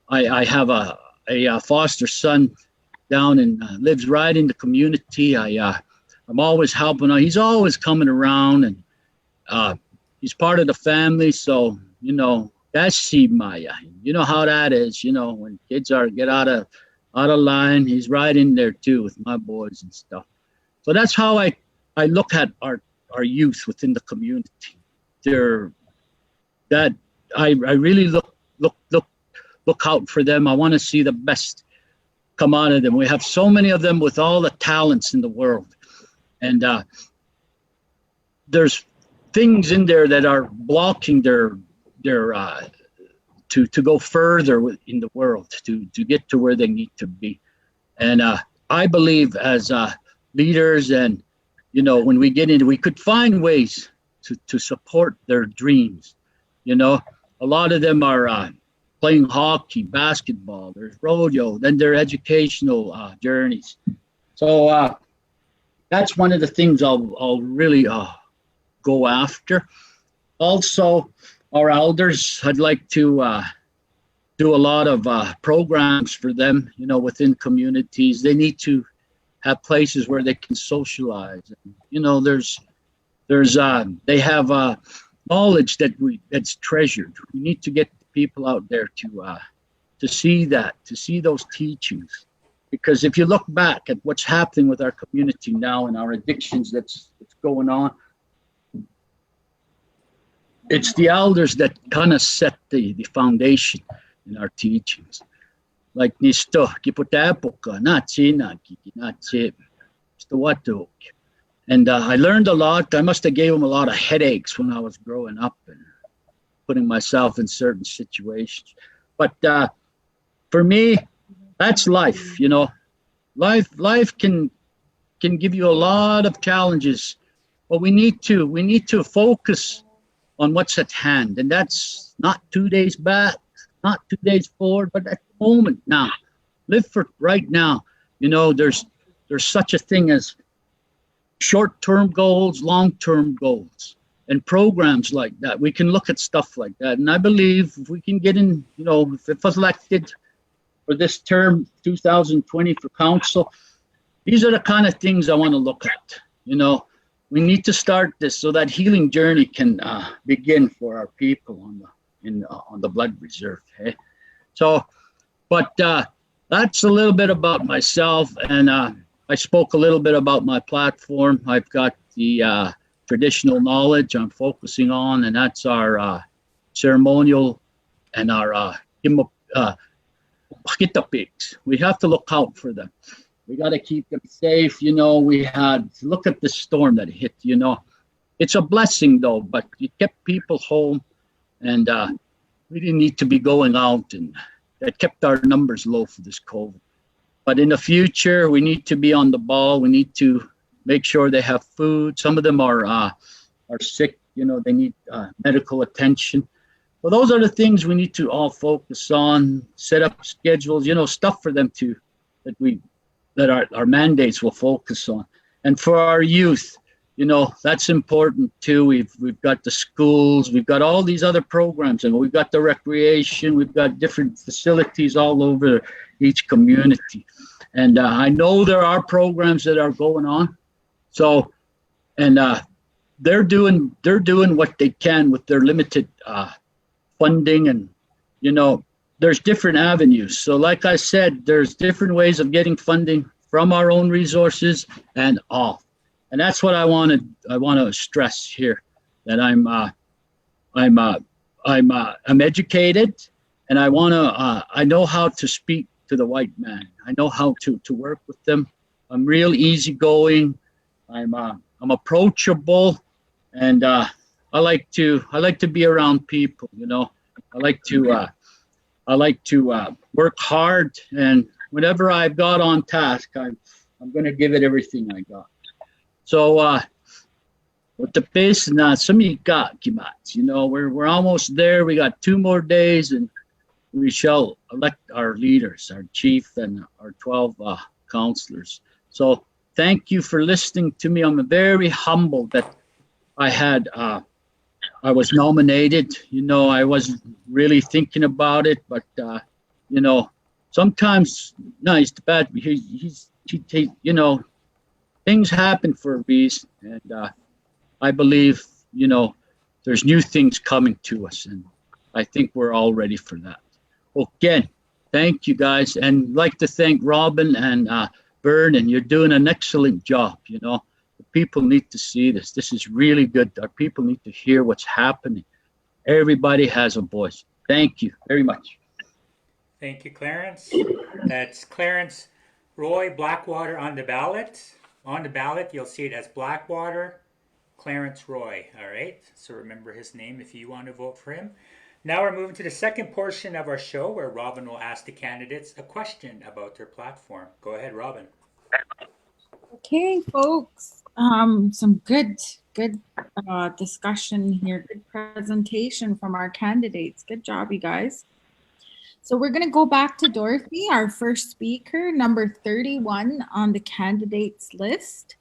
I have a foster son down and lives right in the community. I'm always helping out. He's always coming around, and he's part of the family. So, that's si Maya. You know how that is, when kids get out of line, he's right in there too with my boys and stuff. So that's how I look at our youth within the community. I really look out for them. I want to see the best come out of them. We have so many of them with all the talents in the world. And there's things in there that are blocking their to go further in the world, to get to where they need to be. And I believe as leaders, and when we get into, we could find ways to support their dreams. A lot of them are playing hockey, basketball, there's rodeo, then their educational journeys. So that's one of the things I'll really go after. Also, our elders, I'd like to do a lot of programs for them, within communities. They need to have places where they can socialize. They have knowledge that's treasured. We need to get people out there to see that, to see those teachings. Because if you look back at what's happening with our community now and our addictions that's going on, it's the elders that kind of set the foundation in our teachings. Like nisto, kipotapoka, natsina, kikinatse, stowatok. And I learned a lot. I must have gave them a lot of headaches when I was growing up and putting myself in certain situations. But for me, that's life, Life can give you a lot of challenges, but we need to focus on what's at hand. And that's not 2 days back, not 2 days forward, but at the moment now. Live for right now. There's such a thing as short-term goals, long-term goals, and programs like that. We can look at stuff like that. And I believe if we can get in, if it was elected for this term, 2020 for council, these are the kind of things I want to look at. We need to start this so that healing journey can begin for our people on the blood reserve. Okay? So, but that's a little bit about myself, and I spoke a little bit about my platform. I've got the traditional knowledge I'm focusing on, and that's our ceremonial and our pigs. We have to look out for them. We got to keep them safe. Look at the storm that hit, It's a blessing though, but it kept people home, and we didn't need to be going out, and that kept our numbers low for this COVID. But in the future, we need to be on the ball. We need to make sure they have food. Some of them are sick, they need medical attention. Well, those are the things we need to all focus on, set up schedules, stuff for them that our mandates will focus on. And for our youth, that's important too. We've got the schools, we've got all these other programs, and we've got the recreation, we've got different facilities all over each community. And I know there are programs that are going on. So, and they're doing what they can with their limited funding, and there's different avenues. So like I said, there's different ways of getting funding from our own resources and off. And that's what I want to stress here, that I'm educated, and I know how to speak to the white man. I know how to work with them. I'm real easygoing. I'm approachable, and I like to be around people. I like to work hard, and whenever I've got on task, I'm going to give it everything I got. So But the pace na sumi ka kimats. We're almost there. We got 2 more days, and we shall elect our leaders, our chief, and our 12 counselors. So thank you for listening to me. I'm very humbled that I was nominated. I wasn't really thinking about it, but sometimes no, he's bad. Things happen for a reason, and I believe there's new things coming to us, and I think we're all ready for that. Again, thank you guys, and I'd like to thank Robin and Vernon. You're doing an excellent job. The people need to see this. This is really good. Our people need to hear what's happening. Everybody has a voice. Thank you very much. Thank you, Clarence. That's Clarence Roy Blackwater on the ballot. On the ballot, you'll see it as Blackwater Clarence Roy. All right. So remember his name if you want to vote for him. Now we're moving to the second portion of our show where Robin will ask the candidates a question about their platform. Go ahead, Robin. Okay, folks. Some good discussion here. Good presentation from our candidates. Good job, you guys. So we're going to go back to Dorothy, our first speaker, number 31 on the candidates list.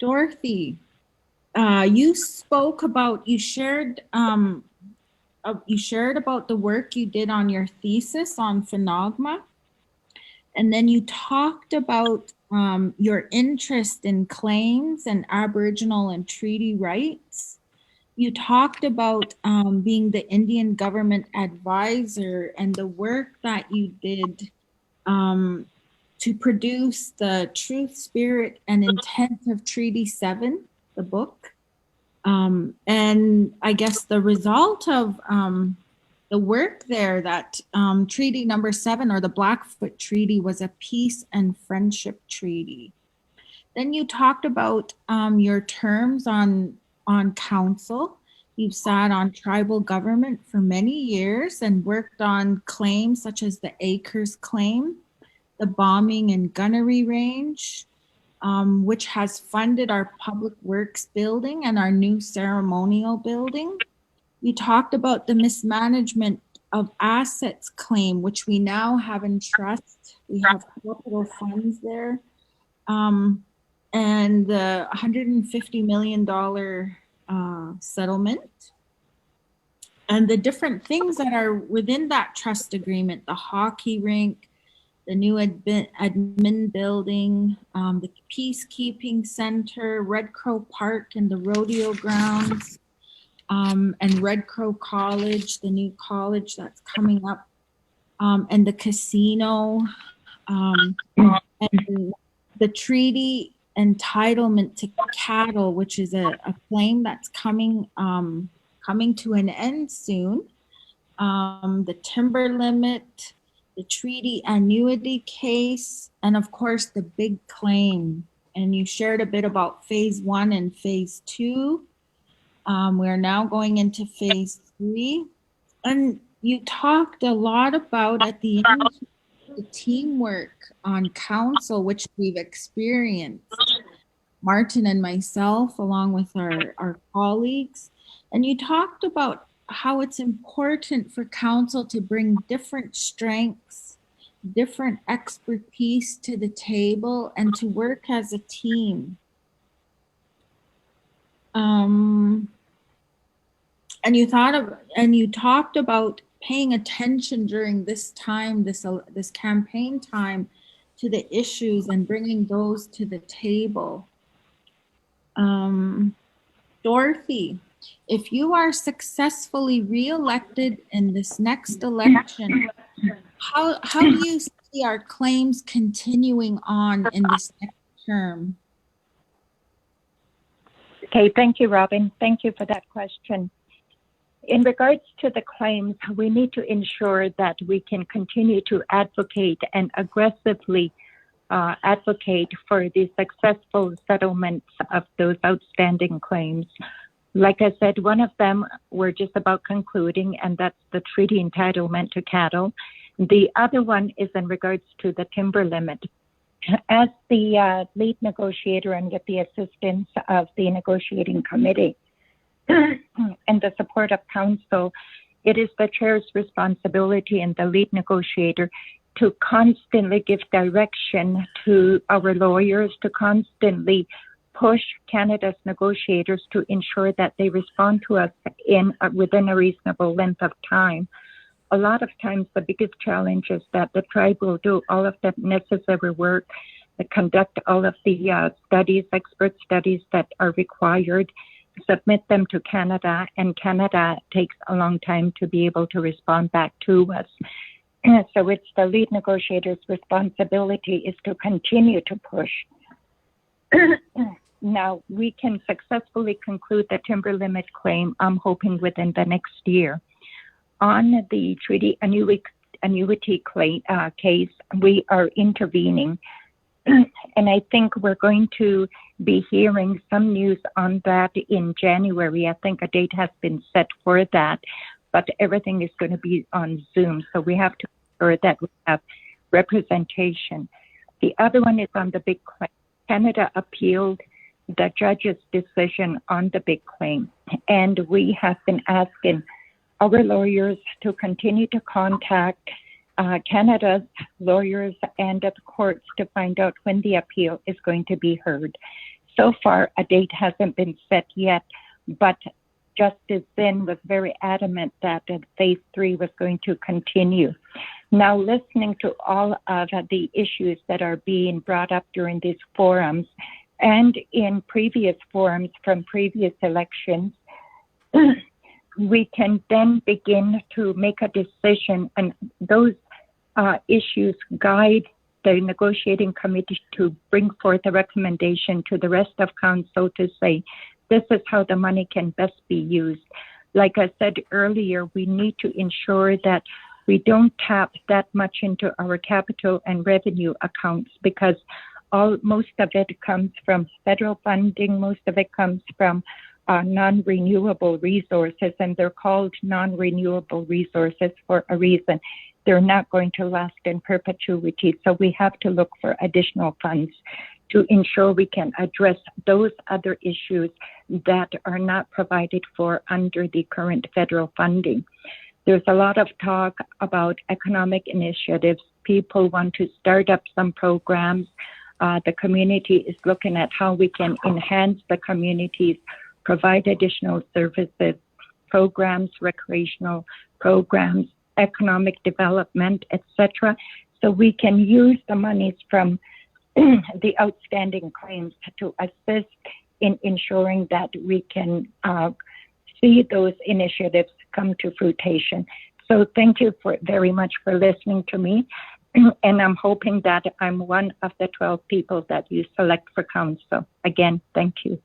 Dorothy, you shared about the work you did on your thesis on phenogma, and then you talked about your interest in claims and Aboriginal and treaty rights. You talked about being the Indian government advisor and the work that you did to produce the Truth, Spirit, and Intent of Treaty 7, the book. And I guess the result of the work there, that Treaty number 7, or the Blackfoot Treaty, was a peace and friendship treaty. Then you talked about your terms on council. You've sat on tribal government for many years and worked on claims such as the Acres claim, the bombing and gunnery range, which has funded our public works building and our new ceremonial building. You talked about the mismanagement of assets claim, which we now have in trust. We have capital funds there. And the $150 million settlement. And the different things that are within that trust agreement, the hockey rink, the new admin building, the peacekeeping center, Red Crow Park and the rodeo grounds, and Red Crow College, the new college that's coming up, and the casino, and the treaty entitlement to cattle, which is a claim that's coming to an end soon, the timber limit, the treaty annuity case, and of course the big claim. And you shared a bit about phase 1 and phase 2. We're now going into phase 3. And you talked a lot about, at the end, the teamwork on council, which we've experienced, Martin and myself, along with our colleagues. And you talked about how it's important for council to bring different strengths, different expertise to the table, and to work as a team. And you talked about paying attention during this time, this campaign time, to the issues and bringing those to the table. Dorothy, if you are successfully re-elected in this next election, how do you see our claims continuing on in this next term? Okay, thank you, Robin. Thank you for that question. In regards to the claims, we need to ensure that we can continue to advocate and aggressively advocate for the successful settlements of those outstanding claims. Like I said, one of them we're just about concluding, and that's the treaty entitlement to cattle. The other one is in regards to the timber limit. As the lead negotiator and with the assistance of the negotiating committee and the support of counsel, it is the chair's responsibility and the lead negotiator to constantly give direction to our lawyers, to constantly push Canada's negotiators to ensure that they respond to us within a reasonable length of time. A lot of times the biggest challenge is that the tribe will do all of the necessary work, conduct all of the studies, expert studies that are required, submit them to Canada, and Canada takes a long time to be able to respond back to us. So it's the lead negotiator's responsibility is to continue to push. Now, we can successfully conclude the timber limit claim, I'm hoping within the next year. On the treaty annuity case, we are intervening. And I think we're going to be hearing some news on that in January. I think a date has been set for that, but everything is going to be on Zoom. So we have to ensure that we have representation. The other one is on the big claim. Canada appealed the judge's decision on the big claim. And we have been asking our lawyers to continue to contact Canada's lawyers and at the courts to find out when the appeal is going to be heard. So far, a date hasn't been set yet, but Justice Zinn was very adamant that phase 3 was going to continue. Now, listening to all of the issues that are being brought up during these forums and in previous forums from previous elections, we can then begin to make a decision, and those issues guide the negotiating committee to bring forth a recommendation to the rest of council to say, this is how the money can best be used. Like I said earlier, we need to ensure that we don't tap that much into our capital and revenue accounts because most of it comes from federal funding, most of it comes from non-renewable resources, and they're called non-renewable resources for a reason. They're not going to last in perpetuity, so we have to look for additional funds to ensure we can address those other issues that are not provided for under the current federal funding. There's a lot of talk about economic initiatives. People want to start up some programs. The community is looking at how we can enhance the communities, provide additional services, programs, recreational programs, economic development, etc. So we can use the monies from the outstanding claims to assist in ensuring that we can see those initiatives come to fruition. So thank you very much for listening to me. And I'm hoping that I'm one of the 12 people that you select for council. Again, thank you.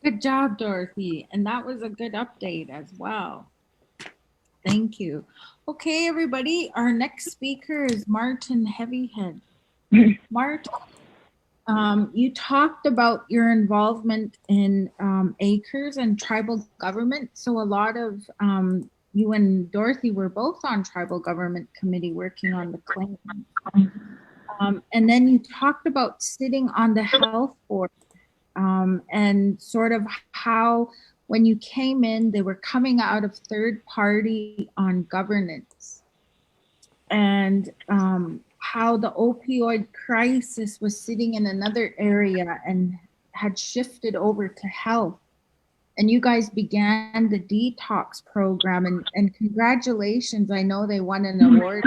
Good job, Dorothy. And that was a good update as well. Thank you. Okay, everybody, our next speaker is Martin Heavyhead. Martin, you talked about your involvement in acres and tribal government. So a lot of you and Dorothy were both on tribal government committee working on the claim. And then you talked about sitting on the health board and sort of how when you came in, they were coming out of third party on governance and how the opioid crisis was sitting in another area and had shifted over to health. And you guys began the detox program and congratulations. I know they won an award.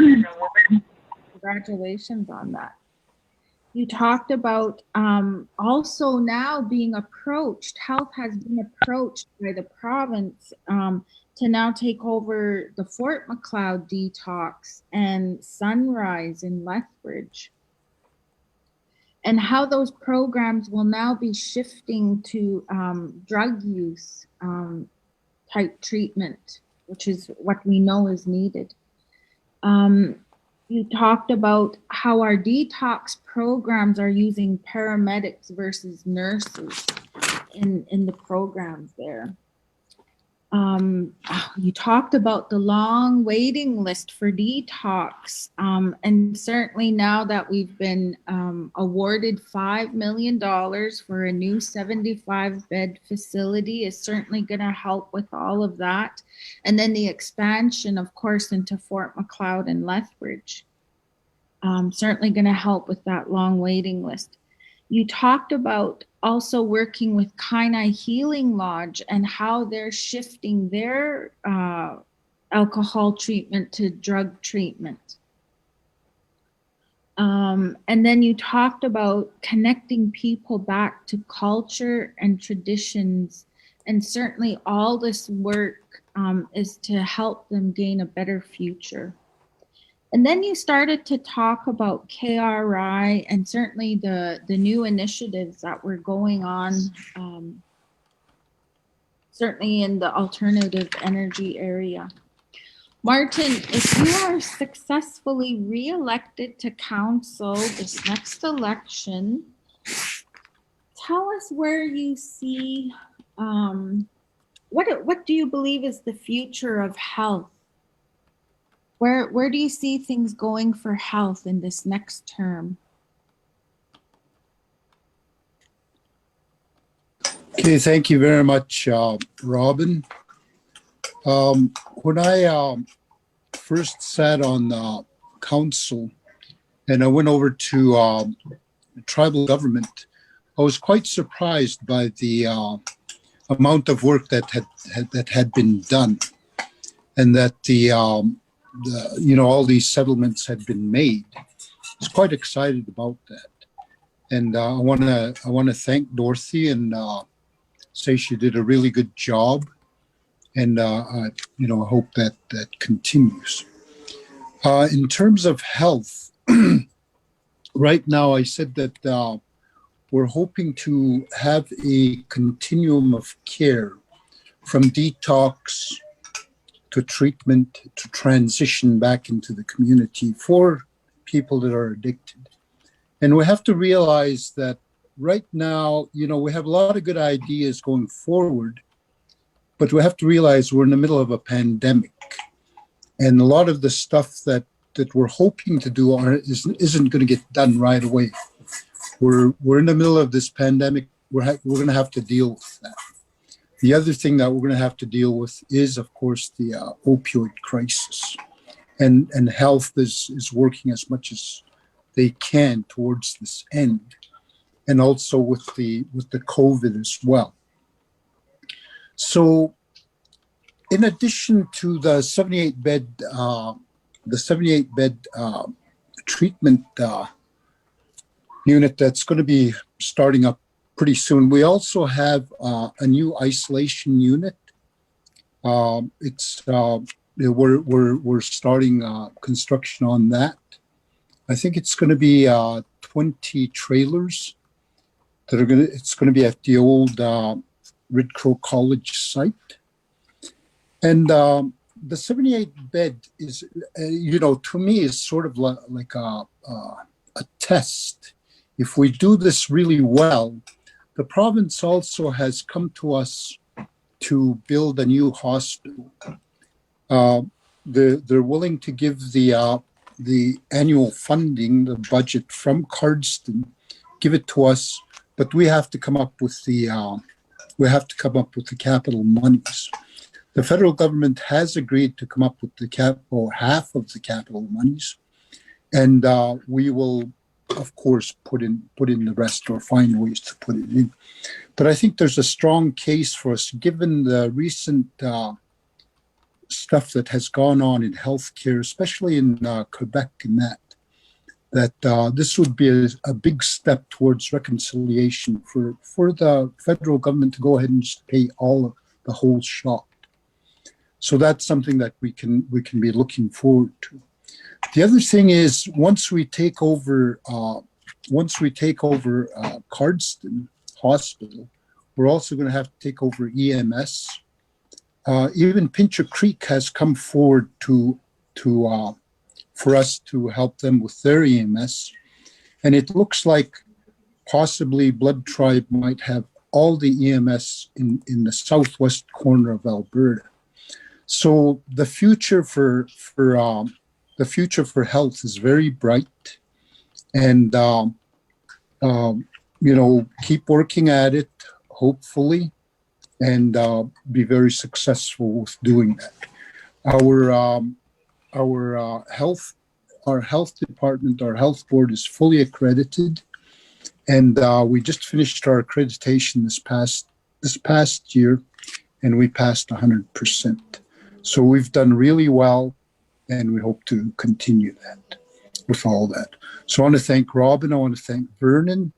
Congratulations on that. You talked about also now being approached, health has been approached by the province to now take over the Fort McLeod detox and Sunrise in Lethbridge. And how those programs will now be shifting to drug use type treatment, which is what we know is needed. You talked about how our detox programs are using paramedics versus nurses in the programs there. You talked about the long waiting list for detox. And certainly now that we've been awarded $5 million for a new 75-bed facility is certainly going to help with all of that. And then the expansion, of course, into Fort McLeod and Lethbridge. Certainly going to help with that long waiting list. You talked about also working with Kainai Healing Lodge and how they're shifting their alcohol treatment to drug treatment. And then you talked about connecting people back to culture and traditions. And certainly all this work is to help them gain a better future. And then you started to talk about KRI and certainly the new initiatives that were going on, certainly in the alternative energy area. Martin, if you are successfully re-elected to council this next election, tell us where you see, what do you believe is the future of health? Where do you see things going for health in this next term? Okay, thank you very much, Robin. When I first sat on council and I went over to tribal government, I was quite surprised by the amount of work that had been done, and that the all these settlements had been made. I was quite excited about that, and I want to thank Dorothy and say she did a really good job, and I hope that continues. In terms of health, right now I said that we're hoping to have a continuum of care from detox to treatment, to transition back into the community for people that are addicted. And we have to realize that right now, we have a lot of good ideas going forward, but we have to realize we're in the middle of a pandemic. And a lot of the stuff that we're hoping to do isn't going to get done right away. We're in the middle of this pandemic. We're going to have to deal with that. The other thing that we're going to have to deal with is, of course, the opioid crisis, and health is working as much as they can towards this end, and also with the COVID as well. So, in addition to the 78-bed treatment unit that's going to be starting up pretty soon, we also have a new isolation unit. We're starting construction on that. I think it's going to be 20 trailers that are it's going to be at the old Red Crow College site. And the 78-bed is, to me, is sort of like a test. If we do this really well, the province also has come to us to build a new hospital. They're willing to give the annual funding, the budget from Cardston, give it to us, but we have to come up with the capital monies. The federal government has agreed to come up with half of the capital monies, and we will, of course, put in the rest, or find ways to put it in. But I think there's a strong case for us, given the recent stuff that has gone on in healthcare, especially in Quebec, and that this would be a big step towards reconciliation for the federal government to go ahead and just pay the whole shot. So that's something that we can be looking forward to. The other thing is, once we take over Cardston Hospital, we're also going to have to take over EMS. Even Pincher Creek has come forward for us to help them with their EMS, and it looks like possibly Blood Tribe might have all the EMS in the southwest corner of Alberta. So the future for health is very bright, and keep working at it, hopefully, and be very successful with doing that. Our health department, our health board is fully accredited, and we just finished our accreditation this past year, and we passed 100%. So we've done really well, and we hope to continue that with all that. So I want to thank Robin. I want to thank Vernon,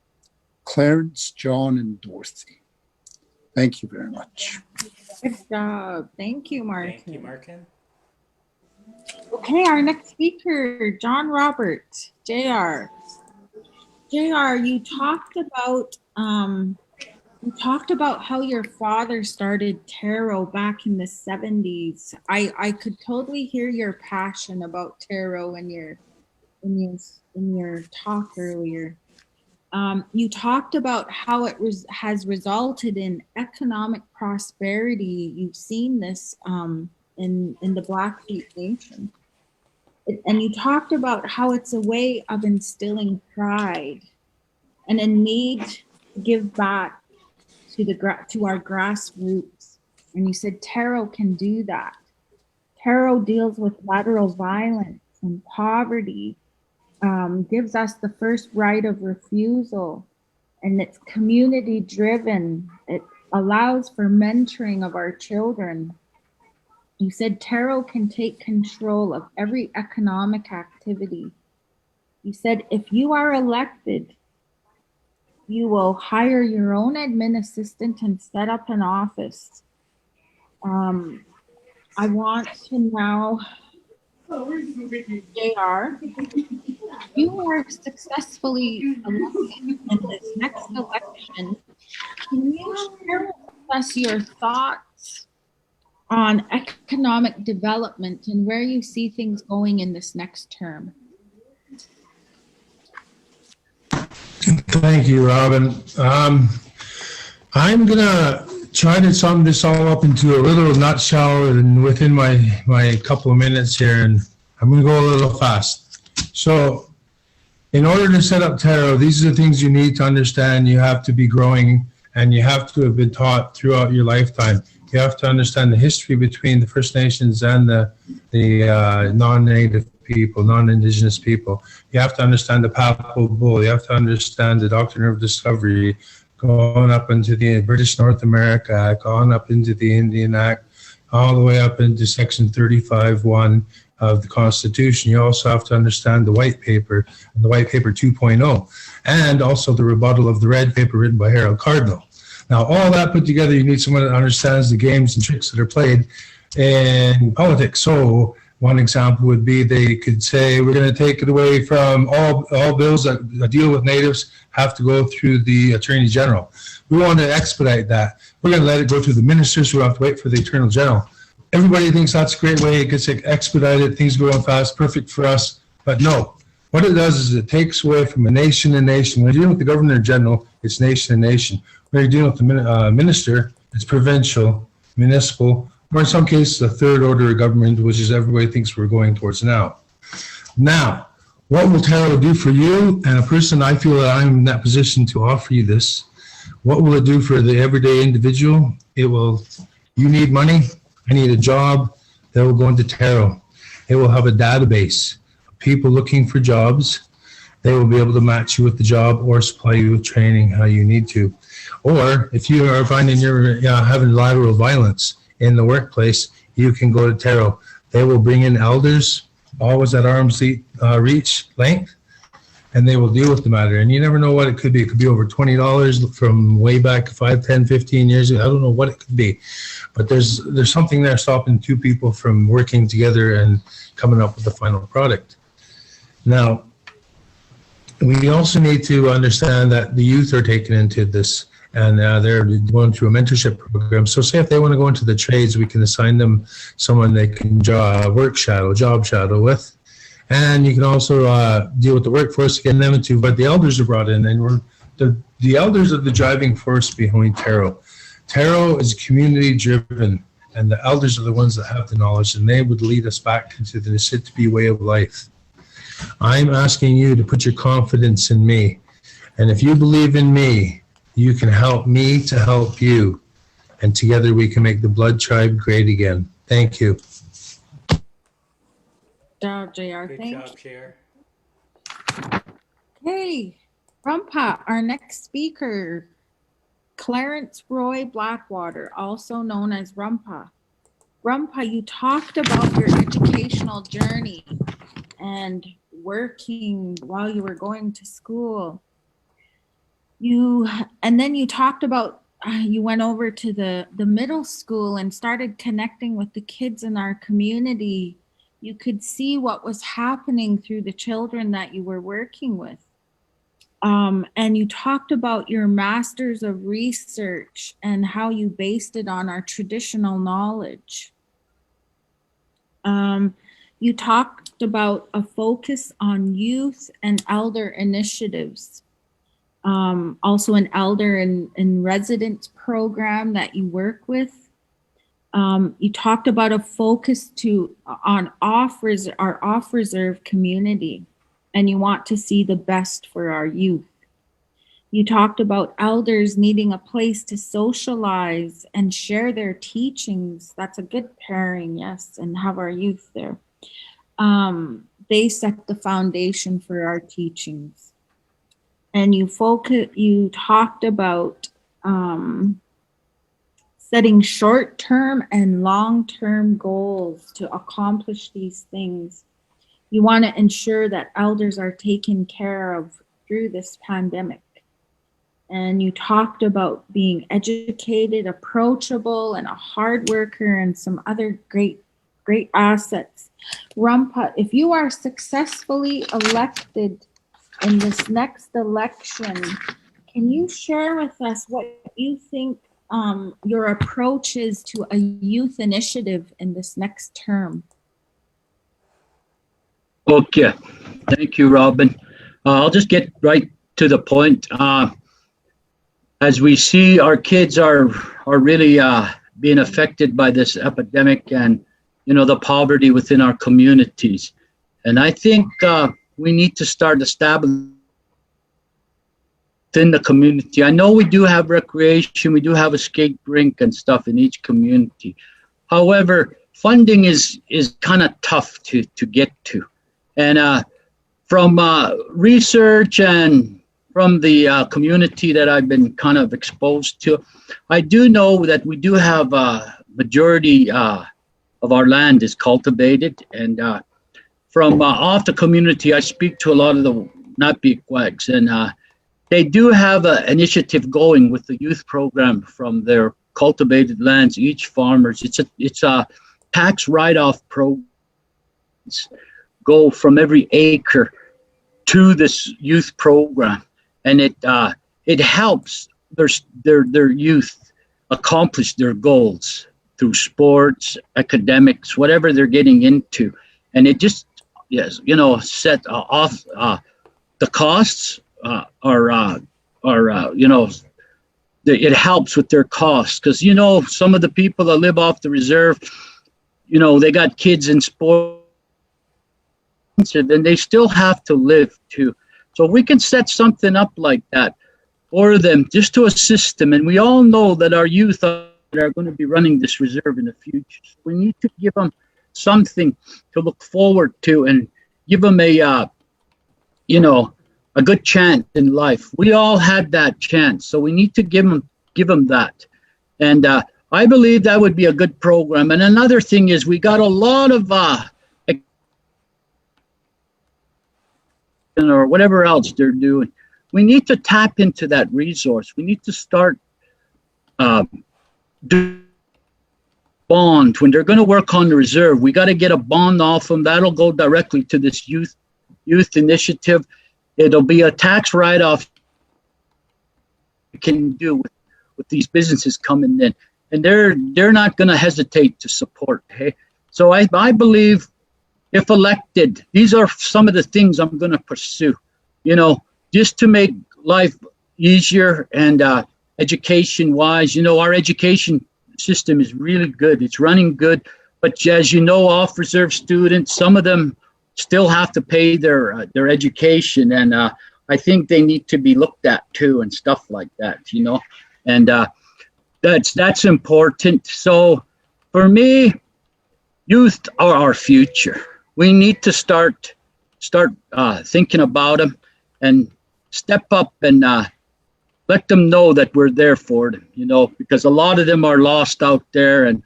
Clarence, John, and Dorothy. Thank you very much. Good job. Thank you, Martin. Thank you, Martin. Okay, our next speaker, John Robert, JR. JR, you talked about how your father started tarot back in the 70s. I could totally hear your passion about tarot in your talk earlier. You talked about how it has resulted in economic prosperity. You've seen this in the Blackfeet Nation. And you talked about how it's a way of instilling pride and a need to give back to our grassroots. And you said tarot can do that. Tarot deals with lateral violence and poverty, gives us the first right of refusal, and it's community driven. It allows for mentoring of our children. You said tarot can take control of every economic activity. You said if you are elected, you will hire your own admin assistant and set up an office. I want to now, JR, you are successfully elected in this next election. Can you share with us your thoughts on economic development and where you see things going in this next term? Thank you, Robin. I'm going to try to sum this all up into a little nutshell and within my couple of minutes here, and I'm going to go a little fast. So in order to set up tarot, these are the things you need to understand. You have to be growing, and you have to have been taught throughout your lifetime. You have to understand the history between the First Nations and the non-Native people, non-Indigenous people. You have to understand the Papal Bull. You have to understand the Doctrine of Discovery, going up into the British North America Act, going up into the Indian Act, all the way up into Section 35(1) of the Constitution. You also have to understand the White Paper, and the White Paper 2.0, and also the rebuttal of the Red Paper written by Harold Cardinal. Now, all that put together, you need someone that understands the games and tricks that are played in politics. So one example would be they could say, we're going to take it away from all bills that deal with natives have to go through the Attorney General. We want to expedite that. We're going to let it go through the ministers who have to wait for the Attorney General. Everybody thinks that's a great way. It gets expedited. Things go on fast. Perfect for us. But no. What it does is it takes away from a nation to nation. When you're dealing with the Governor General, it's nation to nation. When you're dealing with the minister, it's provincial, municipal, or in some cases a third order of government, which is everybody thinks we're going towards now. Now, what will tarot do for you? And a person, I feel that I'm in that position to offer you this. What will it do for the everyday individual? It will, you need money, I need a job, that will go into tarot. It will have a database of people looking for jobs. They will be able to match you with the job or supply you with training how you need to. Or if you are finding you're having lateral violence in the workplace, you can go to tarot. They will bring in elders, always at arm's reach length, and they will deal with the matter. And you never know what it could be. It could be over $20 from way back 5, 10, 15 years ago. I don't know what it could be. But there's something there stopping two people from working together and coming up with the final product. Now, we also need to understand that the youth are taken into this, and they're going through a mentorship program. So say if they want to go into the trades, we can assign them someone they can job shadow with. And you can also deal with the workforce, getting them into, but the elders are brought in, and the elders are the driving force behind tarot. Tarot is community driven, and the elders are the ones that have the knowledge, and they would lead us back into the Nisitpi way of life. I'm asking you to put your confidence in me. And if you believe in me, you can help me to help you. And together we can make the blood tribe great again. Thank you. Good job, JR. Good Thank job, Chair. Okay, Rumpa, our next speaker, Clarence Roy Blackwater, also known as Rumpa. Rumpa, you talked about your educational journey and working while you were going to school. And then you talked about you went over to the middle school and started connecting with the kids in our community. You could see what was happening through the children that you were working with. And you talked about your masters of research and how you based it on our traditional knowledge. You talked about a focus on youth and elder initiatives. Also an elder in residence program that you work with. You talked about a focus on our off-reserve community, and you want to see the best for our youth. You talked about elders needing a place to socialize and share their teachings. That's a good pairing, yes, and have our youth there. They set the foundation for our teachings. And you talked about setting short-term and long-term goals to accomplish these things. You want to ensure that elders are taken care of through this pandemic. And you talked about being educated, approachable, and a hard worker, and some other great assets. Rumpa, if you are successfully elected in this next election, can you share with us what you think your approach is to a youth initiative in this next term? Okay, thank you, Robin. I'll just get right to the point. As we see, our kids are really being affected by this epidemic, and the poverty within our communities. And I think we need to start establishing within the community. I know we do have recreation, we do have a skate rink and stuff in each community. However, funding is kind of tough to get to. And from research and from the community that I've been kind of exposed to, I do know that we do have a majority of our land is cultivated. And from off the community, I speak to a lot of the Napiquags, and they do have an initiative going with the youth program from their cultivated lands, each farmers. It's a tax write-off program. Go from every acre to this youth program, and it helps their youth accomplish their goals through sports, academics, whatever they're getting into. And it just, yes, set off the costs it helps with their costs, because some of the people that live off the reserve, they got kids in sports, and they still have to live too. So we can set something up like that for them, just to assist them. And we all know that our youth are going to be running this reserve in the future. So we need to give them something to look forward to and give them a good chance in life. We all had that chance, so we need to give them that. And I believe that would be a good program. And another thing is, we got a lot of or whatever else they're doing. We need to tap into that resource. We need to start do bond when they're going to work on the reserve. We got to get a bond off them. That'll go directly to this youth initiative. It'll be a tax write-off you can do with these businesses coming in, and they're not going to hesitate to support. Hey, so I believe, if elected, these are some of the things I'm going to pursue, just to make life easier and education-wise. Our education system is really good. It's running good. But as you know, off reserve students, some of them still have to pay their education, and I think they need to be looked at too, and stuff like that, you know, and that's important. So for me, youth are our future. We need to start thinking about them and step up and let them know that we're there for them, you know, because a lot of them are lost out there. And,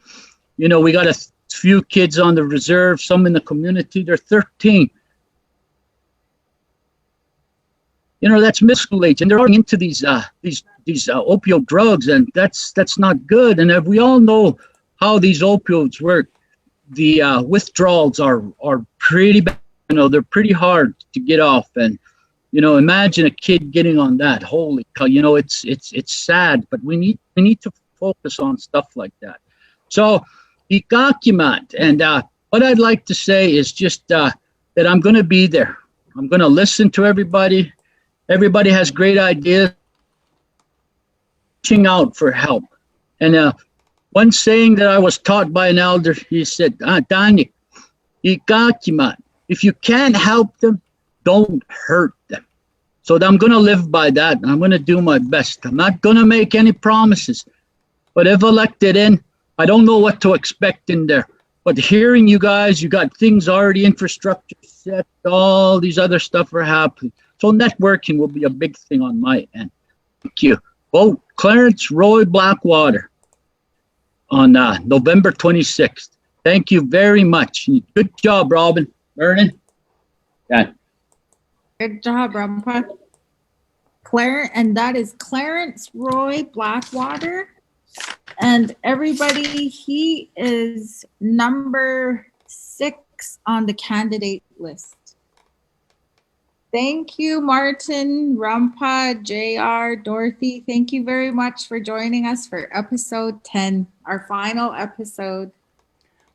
you know, we got a few kids on the reserve, some in the community, they're 13. You know, that's middle school age, and they're already into these opioid drugs, and that's not good. And if we all know how these opioids work, the withdrawals are pretty bad. You know, they're pretty hard to get off. And you know, imagine a kid getting on that. Holy cow! You know, it's sad, but we need to focus on stuff like that. So, document. And what I'd like to say is just that I'm going to be there. I'm going to listen to everybody. Everybody has great ideas. Reaching out for help. And one saying that I was taught by an elder, he said, Daniel, if you can't help them, don't hurt them. So I'm going to live by that. I'm going to do my best. I'm not going to make any promises. But if elected in, I don't know what to expect in there. But hearing you guys, you got things already, infrastructure set, all these other stuff are happening. So networking will be a big thing on my end. Thank you. Vote Clarence Roy Blackwater on November 26th. Thank you very much. Good job, Robin. Vernon? Yeah. Good job, Grandpa. And that is Clarence Roy Blackwater. And everybody, he is number 6 on the candidate list. Thank you, Martin, Rampa, JR, Dorothy. Thank you very much for joining us for episode 10, our final episode.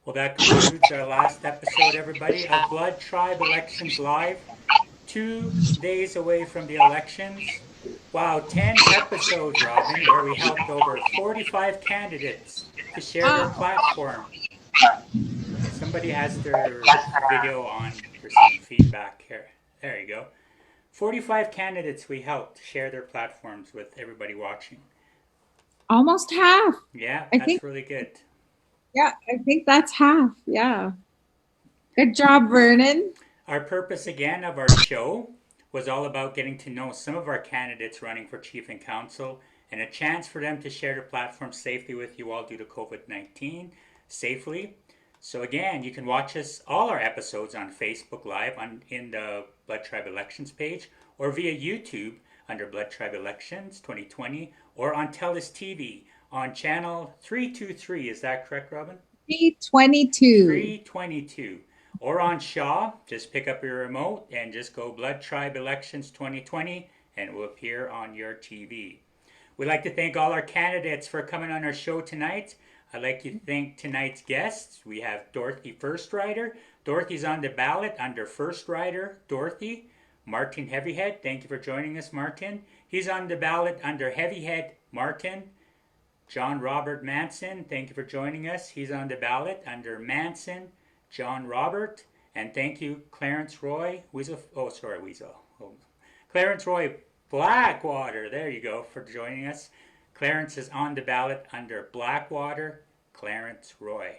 Well, that concludes our last episode, everybody, of Blood Tribe Elections Live. 2 days away from the elections. Wow, 10 episodes, Robin, where we helped over 45 candidates to share their platform. Somebody has their video on for some feedback here. There you go. 45 candidates we helped share their platforms with everybody watching. Almost half. Yeah, that's really good. Yeah, I think that's half. Yeah. Good job, Vernon. Our purpose again of our show was all about getting to know some of our candidates running for chief and council, and a chance for them to share their platform safely with you all due to COVID-19 safely. So again, you can watch us all our episodes on Facebook Live in the Blood Tribe Elections page, or via YouTube under Blood Tribe Elections 2020, or on TELUS TV on channel 323. Is that correct, Robin? 322. 322. Or on Shaw, just pick up your remote and just go Blood Tribe Elections 2020, and it will appear on your TV. We'd like to thank all our candidates for coming on our show tonight. I'd like to thank tonight's guests. We have Dorothy First Rider. Dorothy's on the ballot under First Rider Dorothy. Martin Heavyhead, thank you for joining us, Martin. He's on the ballot under Heavyhead Martin. John Robert Manson, thank you for joining us. He's on the ballot under Manson John Robert. And thank you, Clarence Roy Weasel. Clarence Roy Blackwater, there you go, for joining us. Clarence is on the ballot under Blackwater Clarence Roy.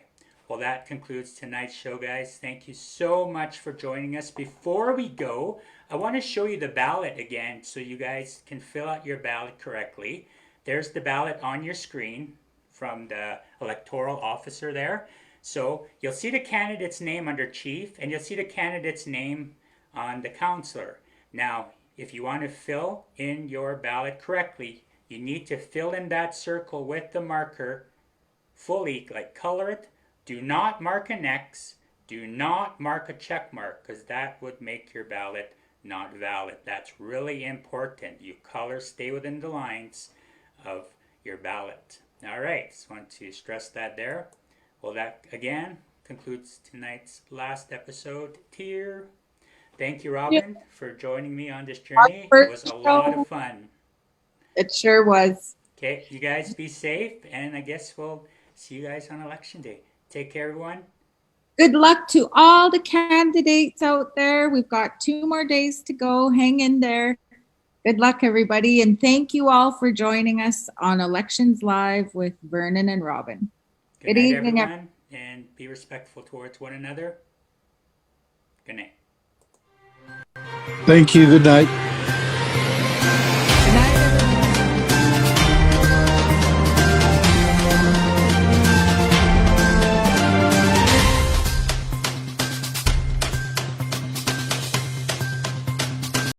Well, that concludes tonight's show, guys. Thank you so much for joining us. Before we go, I want to show you the ballot again so you guys can fill out your ballot correctly. There's the ballot on your screen from the electoral officer there. So you'll see the candidate's name under chief, and you'll see the candidate's name on the councillor. Now, if you want to fill in your ballot correctly, you need to fill in that circle with the marker fully, like color it. Do not mark an X. Do not mark a check mark, because that would make your ballot not valid. That's really important. You color, stay within the lines of your ballot. All right, just want to stress that there. Well, that again concludes tonight's last episode here. Thank you, Robin, for joining me on this journey. It was a lot of fun. It sure was. Okay, you guys be safe, and I guess we'll see you guys on election day. Take care, everyone. Good luck to all the candidates out there. We've got 2 more days to go. Hang in there. Good luck, everybody. And thank you all for joining us on Elections Live with Vernon and Robin. Good Good night, evening, everyone, and be respectful towards one another. Good night. Thank you. Good night.